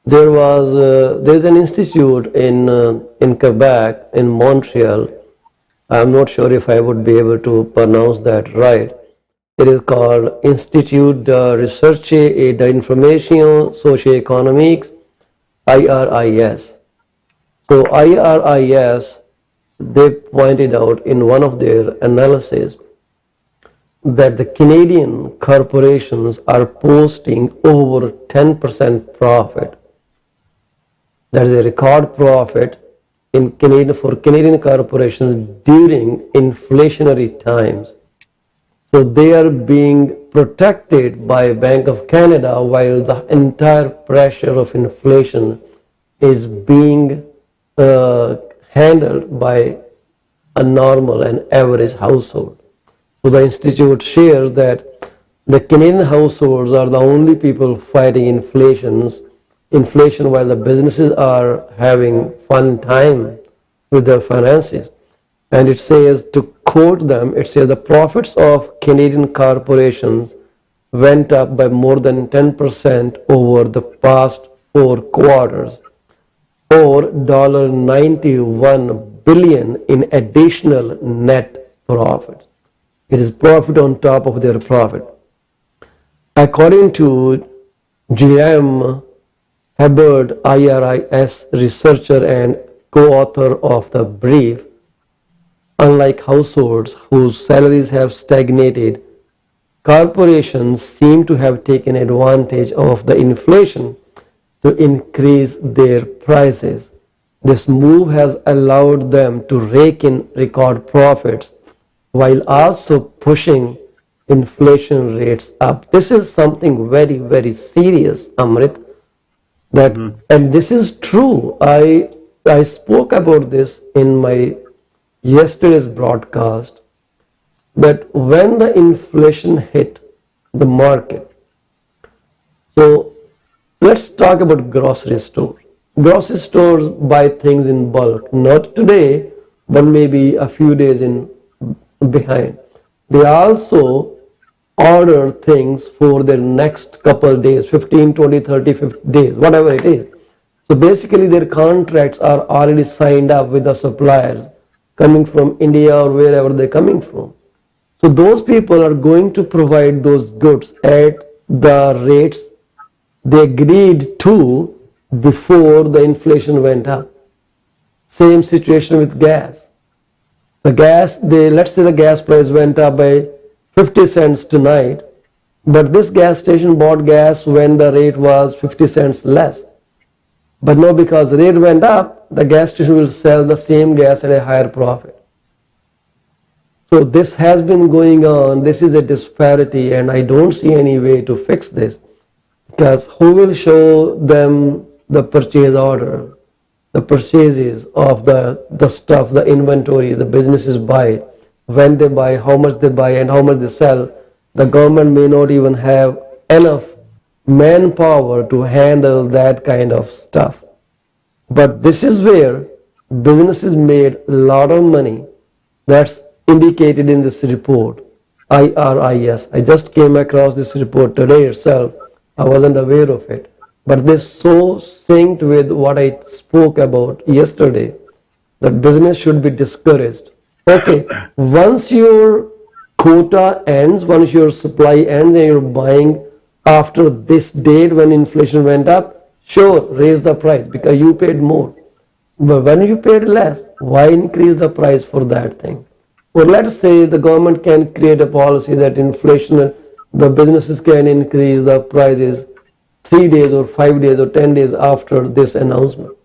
There's an institute in Quebec, in Montreal. I'm not sure if I would be able to pronounce that right. It is called Institut de Recherche et d'Information Socio-Économique, IRIS. So IRIS, they pointed out in one of their analyses that the Canadian corporations are posting over 10% profit. That is a record profit for Canadian corporations during inflationary times. So they are being protected by Bank of Canada, while the entire pressure of inflation is being handled by a normal and average household. So the institute shares that the Canadian households are the only people fighting inflation, while the businesses are having fun time with their finances. And it says, to quote them, it says the profits of Canadian corporations went up by more than 10% over the past 4 quarters, or $91 billion in additional net profits. It is profit on top of their profit. According to G.M. Hubbard, IRIS researcher and co-author of the brief, unlike households whose salaries have stagnated, corporations seem to have taken advantage of the inflation to increase their prices. This move has allowed them to rake in record profits while also pushing inflation rates up. This is something very, very serious, Amrit. That and this is true. I spoke about this in my yesterday's broadcast, that when the inflation hit the market, so let's talk about grocery stores. Grocery stores buy things in bulk, not today, but maybe a few days in behind. They also order things for their next couple days, 15, 20, 30, 50 days, whatever it is. So basically their contracts are already signed up with the suppliers coming from India or wherever they're coming from. So those people are going to provide those goods at the rates they agreed to before the inflation went up. Same situation with gas. The gas, let's say the gas price went up by 50 cents tonight, but this gas station bought gas when the rate was 50 cents less. But now because the rate went up, the gas station will sell the same gas at a higher profit. So this has been going on. This is a disparity, and I don't see any way to fix this, because who will show them the purchase order, the purchases of the stuff, the inventory the businesses buy, when they buy, how much they buy, and how much they sell? The government may not even have enough manpower to handle that kind of stuff. But this is where businesses made a lot of money. That's indicated in this report, IRIS. I just came across this report today itself. I wasn't aware of it. But this so synced with what I spoke about yesterday, that business should be discouraged. Okay, once your quota ends, once your supply ends and you're buying after this date when inflation went up, sure, raise the price because you paid more. But when you paid less, why increase the price for that thing? Or let's say the government can create a policy that inflation, the businesses can increase the prices 3 days or 5 days or 10 days after this announcement.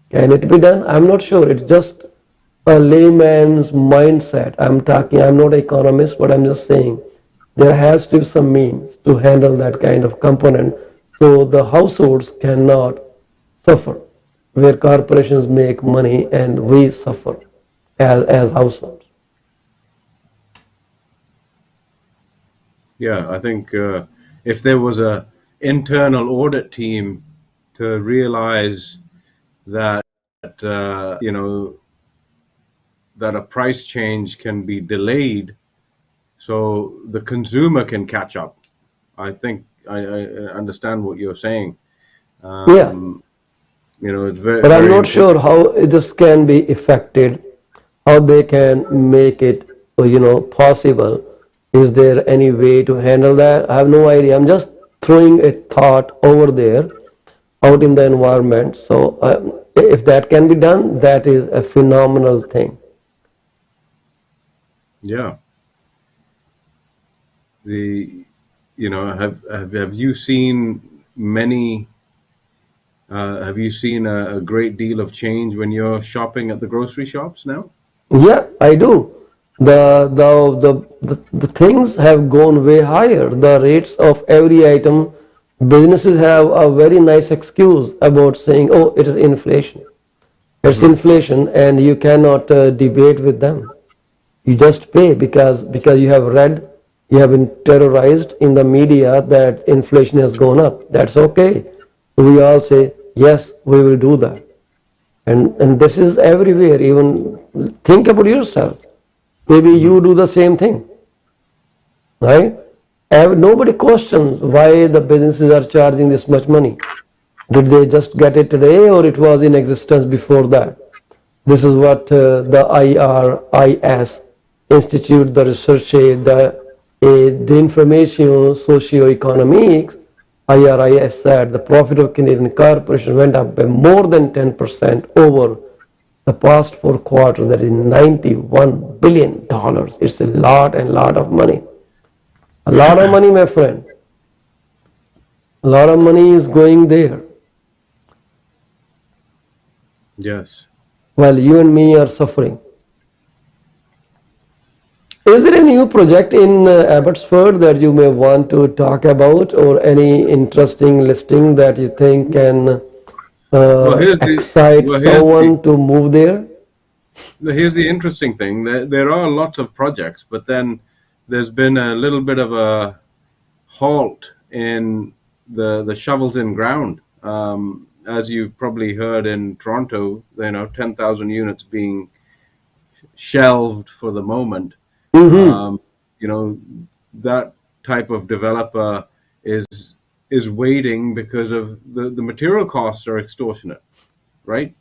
Can it be done? I'm not sure. It's just a layman's mindset. I'm not an economist, but I'm just saying there has to be some means to handle that kind of component so the households cannot suffer, where corporations make money and we suffer as households. Yeah, I think if there was a internal audit team to realize that that a price change can be delayed so the consumer can catch up. I think I understand what you're saying. Yeah. It's very, But I'm very not sure how this can be effected, how they can make it, possible. Is there any way to handle that? I have no idea. I'm just throwing a thought over there, out in the environment. So if that can be done, that is a phenomenal thing. Yeah. Have you seen many? Have you seen a great deal of change when you're shopping at the grocery shops now? Yeah, I do. The things have gone way higher. The rates of every item, businesses have a very nice excuse about saying, "Oh, it is inflation." It's inflation, and you cannot debate with them. You just pay because you have read, you have been terrorized in the media that inflation has gone up. That's okay. We all say, yes, we will do that. And this is everywhere. Even think about yourself. Maybe you do the same thing, right? Nobody questions why the businesses are charging this much money. Did they just get it today, or it was in existence before that? This is what the IRIS Institute, the research aid, the information socio-economics, IRIS said the profit of Canadian corporations went up by more than 10% over the past 4 quarters. That is $91 billion. It's a lot and lot of money. A lot of money, my friend. A lot of money is going there. Yes. While you and me are suffering. Is there a new project in Abbotsford that you may want to talk about, or any interesting listing that you think can Well, excite someone to move there? here's the interesting thing. There are lots of projects, but then there's been a little bit of a halt in the shovels in ground. As you've probably heard in Toronto, 10,000 units being shelved for the moment. Mm-hmm. You know, that type of developer is waiting because of the material costs are extortionate, right?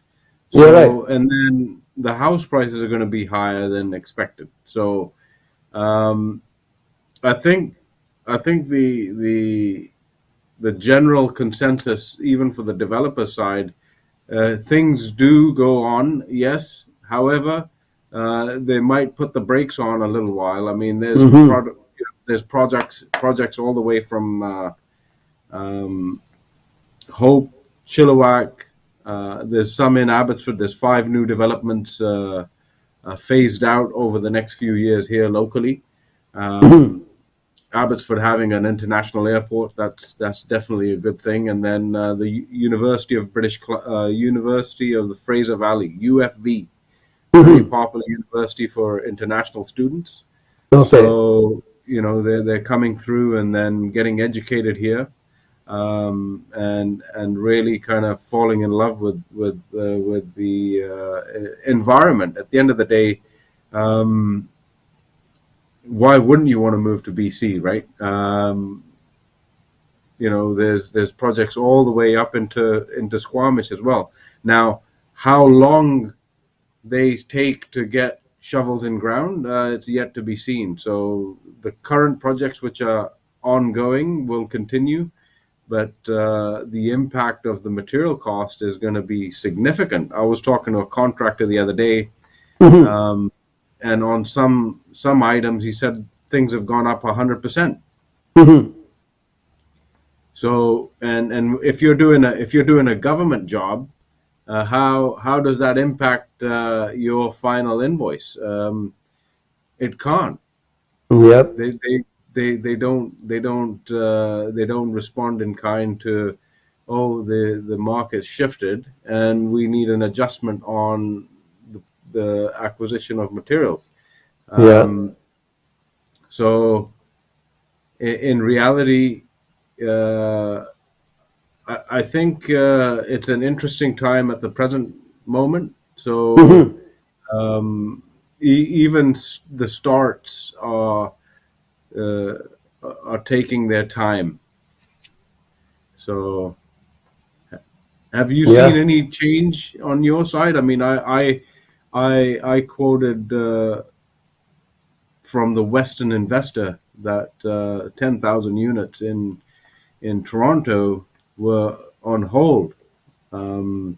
You're right. So, and then the house prices are going to be higher than expected. So, um, I think the general consensus, even for the developer side, things do go on, yes. However, they might put the brakes on a little while. I mean, Mm-hmm. there's projects all the way from Hope, Chilliwack. There's some in Abbotsford. There's 5 new developments phased out over the next few years here locally. Mm-hmm. Abbotsford having an international airport, that's definitely a good thing. And then the University of the Fraser Valley, UFV, very Mm-hmm. popular university for international students. Okay. So they're coming through and then getting educated here, and really kind of falling in love with the environment. At the end of the day, why wouldn't you want to move to BC, right? There's projects all the way up into Squamish as well. Now, how long they take to get shovels in ground, it's yet to be seen. So the current projects which are ongoing will continue, but the impact of the material cost is going to be significant. I was talking to a contractor the other day, Mm-hmm. and on some items, he said things have gone up 100%. Mm-hmm. So, and if you're doing a government job, how does that impact your final invoice? It can't. Yep. They don't respond in kind to, oh, the market shifted and we need an adjustment on the acquisition of materials. Yeah. So in reality, I think it's an interesting time at the present moment. So Mm-hmm. even the starts uh, are taking their time. So have you seen Yeah. any change on your side? I mean, I quoted from the Western Investor that 10,000 units in Toronto were on hold. Um,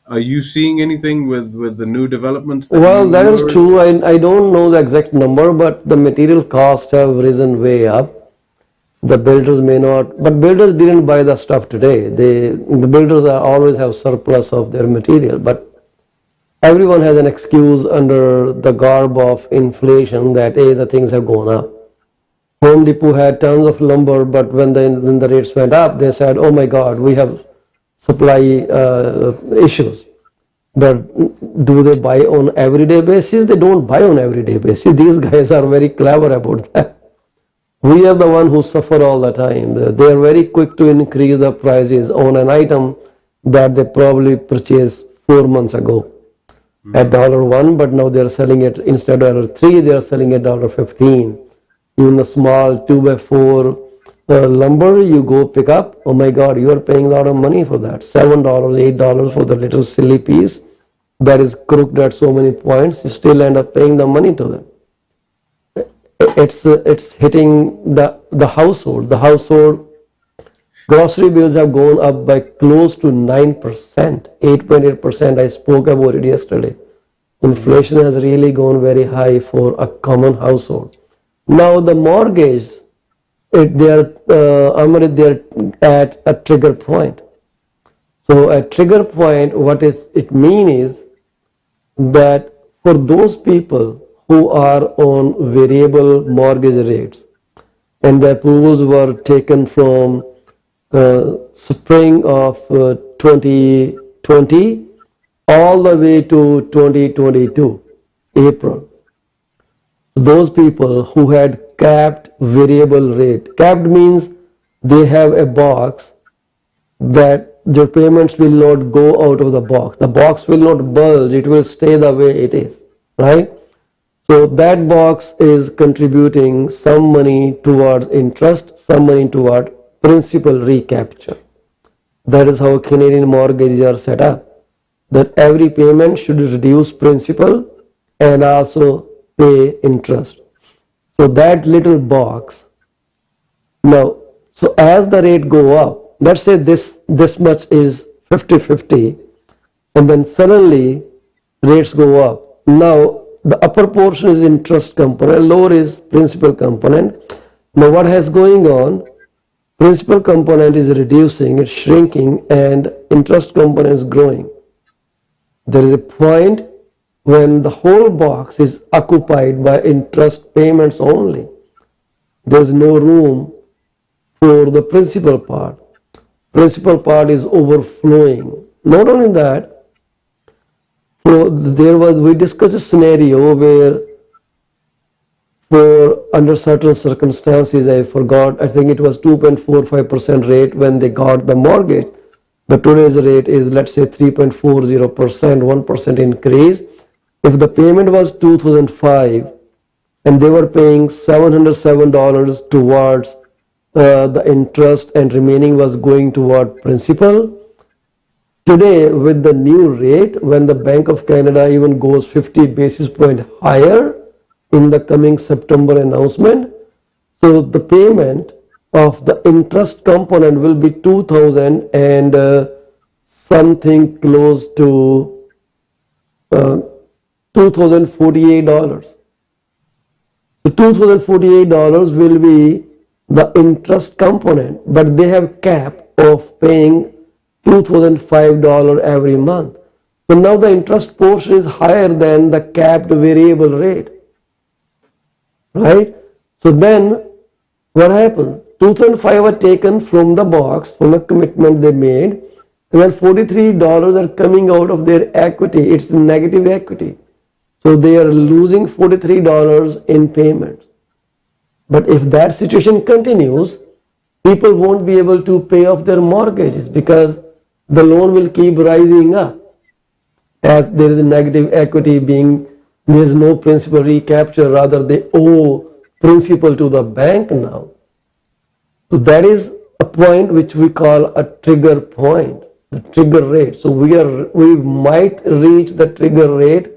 are you seeing anything with the new developments that Well, that is you're? true. I don't know the exact number, but the material costs have risen way up. The builders may not, but builders didn't buy the stuff today. The builders always have surplus of their material, but everyone has an excuse under the garb of inflation that the things have gone up. Home Depot had tons of lumber, but when the rates went up, they said, "Oh my God, we have supply issues." But do they buy on everyday basis? They don't buy on everyday basis. These guys are very clever about that. We are the one who suffer all the time. They are very quick to increase the prices on an item that they probably purchased 4 months ago at Mhm. $1, but now they are selling it instead of $3, they are selling it $15. Even the small 2x4 lumber you go pick up, oh my God, you are paying a lot of money for that. $7, $8 for the little silly piece that is crooked at so many points. You still end up paying the money to them. It's hitting the household. The household grocery bills have gone up by close to 9%, 8.8%. I spoke about it yesterday. Mhm. Inflation has really gone very high for a common household. Now the mortgage, Amrit, they're at a trigger point. So at trigger point, what is it mean is that for those people who are on variable mortgage rates, and the approvals were taken from spring of 2020 all the way to 2022 April. Those people who had capped variable rate, capped means they have a box that their payments will not go out of the box. The box will not bulge, it will stay the way it is, right? So that box is contributing some money towards interest, some money toward principal recapture. That is how Canadian mortgages are set up. That every payment should reduce principal and also pay interest. So that little box. Now, so as the rate go up, let's say this much is 50-50, and then suddenly rates go up. Now the upper portion is interest component, lower is principal component. Now what has going on? Principal component is reducing, it's shrinking, and interest component is growing. There is a point when the whole box is occupied by interest payments only. There is no room for the principal part. Principal part is overflowing. Not only that, we discussed a scenario where under certain circumstances, I forgot, I think it was 2.45% rate when they got the mortgage. But today's rate is, let's say, 3.40%, 1% increase. If the payment was $2,005 and they were paying $707 towards the interest and remaining was going toward principal, today with the new rate, when the Bank of Canada even goes 50 basis point higher in the coming September announcement, so the payment of the interest component will be 2,000 and something close to $2,048. So $2,048 will be the interest component, but they have cap of paying $2,005 every month. So now the interest portion is higher than the capped variable rate, right? So then what happened? 2005 were taken from the box, from the commitment they made, and then $43 are coming out of their equity. It's negative equity. So they are losing $43 in payments. But if that situation continues, people won't be able to pay off their mortgages because the loan will keep rising up as there is a negative equity there is no principal recapture, rather they owe principal to the bank now. So that is a point which we call a trigger point, the trigger rate. So we might reach the trigger rate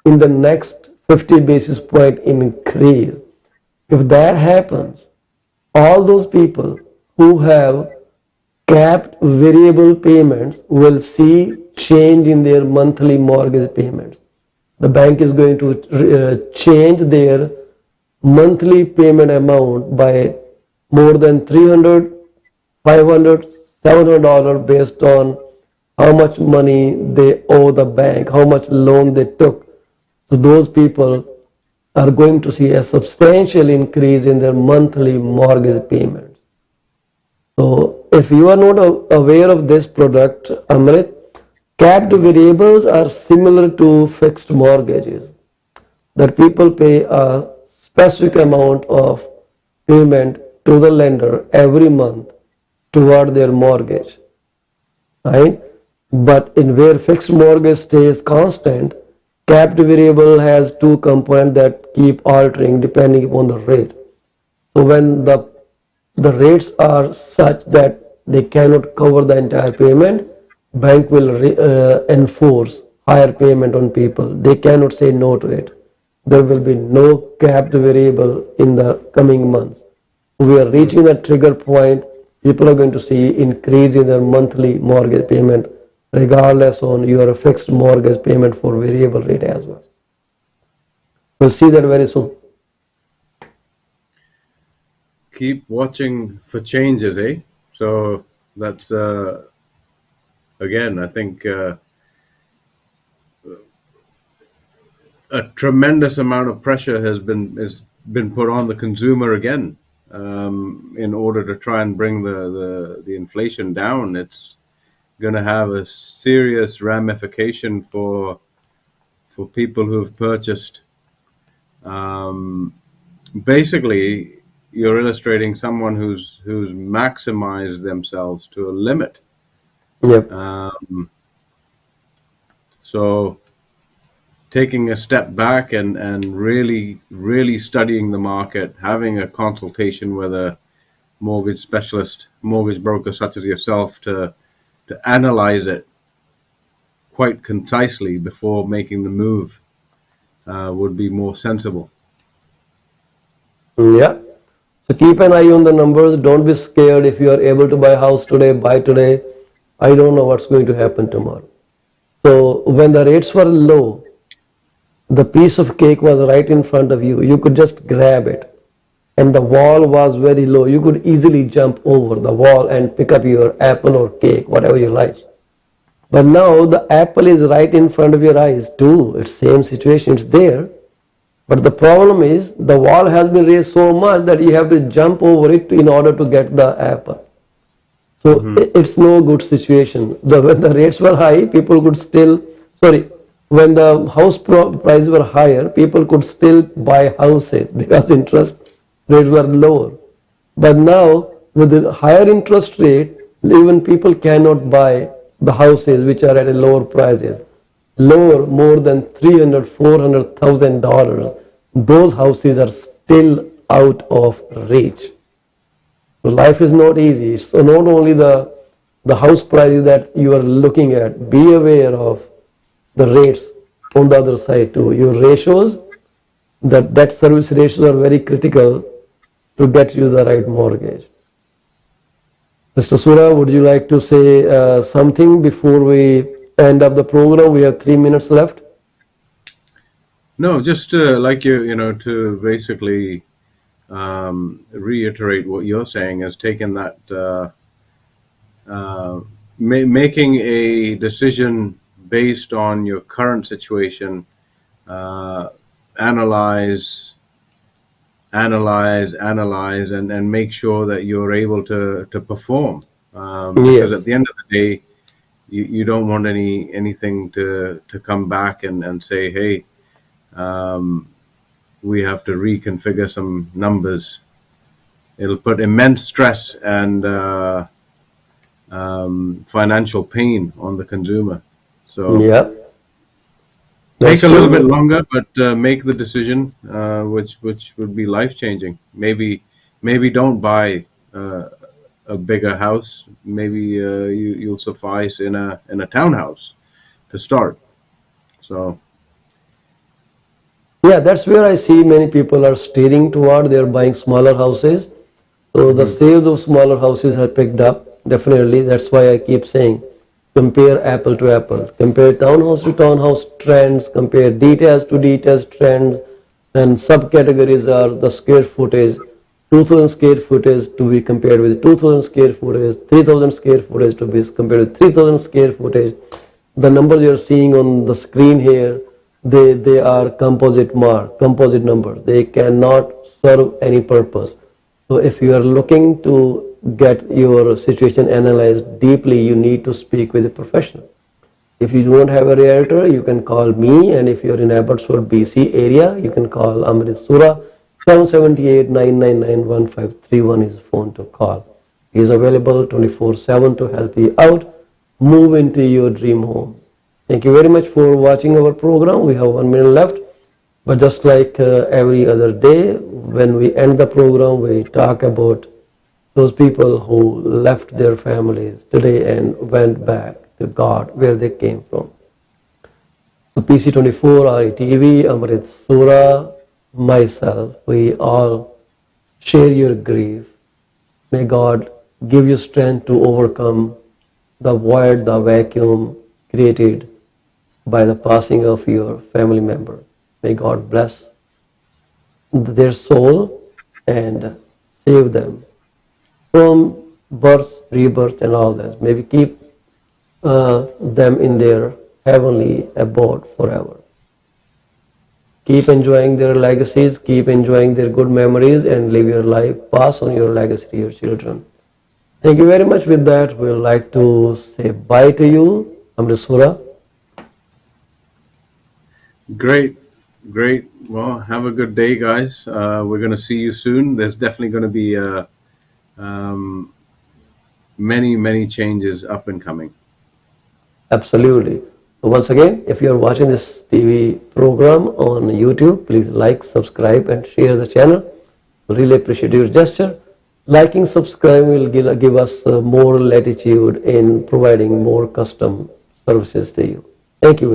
in the next 50 basis point increase. If that happens, all those people who have capped variable payments will see change in their monthly mortgage payments. The bank is going to change their monthly payment amount by more than $300, $500, $700 based on how much money they owe the bank, how much loan they took. So those people are going to see a substantial increase in their monthly mortgage payments. So if you are not aware of this product, Amrit, capped variables are similar to fixed mortgages, that people pay a specific amount of payment to the lender every month toward their mortgage, right? But in where fixed mortgage stays constant, capped variable has two components that keep altering depending upon the rate. So when the rates are such that they cannot cover the entire payment, bank will enforce higher payment on people. They cannot say no to it. There will be no capped variable in the coming months. We are reaching that trigger point. People are going to see increase in their monthly mortgage payment regardless on your fixed mortgage payment for variable rate as well. We'll see that very soon. Keep watching for changes, eh? So that's again, I think a tremendous amount of pressure has been put on the consumer again, in order to try and bring the inflation down. It's going to have a serious ramification for people who've purchased. Basically, you're illustrating someone who's maximized themselves to a limit. Yep. So taking a step back and really studying the market, having a consultation with a mortgage specialist, mortgage broker such as yourself, to analyze it quite concisely before making the move would be more sensible. Yeah. So keep an eye on the numbers. Don't be scared. If you are able to buy a house today, buy today. I don't know what's going to happen tomorrow. So when the rates were low, the piece of cake was right in front of you. You could just grab it. And the wall was very low. You could easily jump over the wall and pick up your apple or cake, whatever you like. But now the apple is right in front of your eyes too. It's same situation. It's there. But the problem is the wall has been raised so much that you have to jump over it in order to get the apple. So it's no good situation. When the rates were high, people could still, when the house prices were higher, people could still buy houses because interest rates were lower. But now with the higher interest rate, even people cannot buy the houses which are at a lower prices. Lower, more than $300,000-$400,000, those houses are still out of reach. So life is not easy. So not only the house prices that you are looking at, be aware of the rates on the other side too. Your ratios, the debt service ratios are very critical to get you the right mortgage. Mr. Sura, would you like to say something before we end up the program? We have 3 minutes left. No, just to basically reiterate what you're saying, is taking that, making a decision based on your current situation, analyze, and make sure that you're able to perform. Because at the end of the day, you don't want anything to come back and say, hey, we have to reconfigure some numbers. It'll put immense stress and financial pain on the consumer. So take a little bit longer, but make the decision, which would be life changing. Maybe don't buy a bigger house. Maybe you'll suffice in a townhouse to start. So. Yeah, that's where I see many people are steering toward. They're buying smaller houses. So the sales of smaller houses have picked up, definitely. That's why I keep saying, compare apple to apple. Compare townhouse to townhouse trends, compare detached to detached trends, and subcategories are the square footage, 2,000 square footage to be compared with 2,000 square footage, 3,000 square footage to be compared with 3,000 square footage. The numbers you're seeing on the screen here, they are composite numbers. They cannot serve any purpose. So if you are looking to get your situation analyzed deeply, you need to speak with a professional. If you don't have a realtor, you can call me, and if you're in Abbotsford, BC area, you can call Amrit Sura. 778-999-1531 is phone to call. He is available 24/7 to help you out, move into your dream home. Thank you very much for watching our program. We have 1 minute left, but just like every other day, when we end the program, we talk about those people who left their families today and went back to God, where they came from. So PC24, RETV, Amrit Sura, myself, we all share your grief. May God give you strength to overcome the void, the vacuum created by the passing of your family member. May God bless their soul and save them from birth, rebirth, and all that. May we keep them in their heavenly abode forever. keep enjoying their legacies, keep enjoying their good memories, and live your life. Pass on your legacy to your children. Thank you very much. With that, we'd like to say bye to you, Amrit Sura. Great, great. Well, have a good day, guys. We're going to see you soon. There's definitely going to be many changes up and coming. Absolutely. So once again, if you are watching this TV program on YouTube, please like, subscribe, and share the channel. Really appreciate your gesture. Liking, subscribing will give us more latitude in providing more custom services to you. Thank you.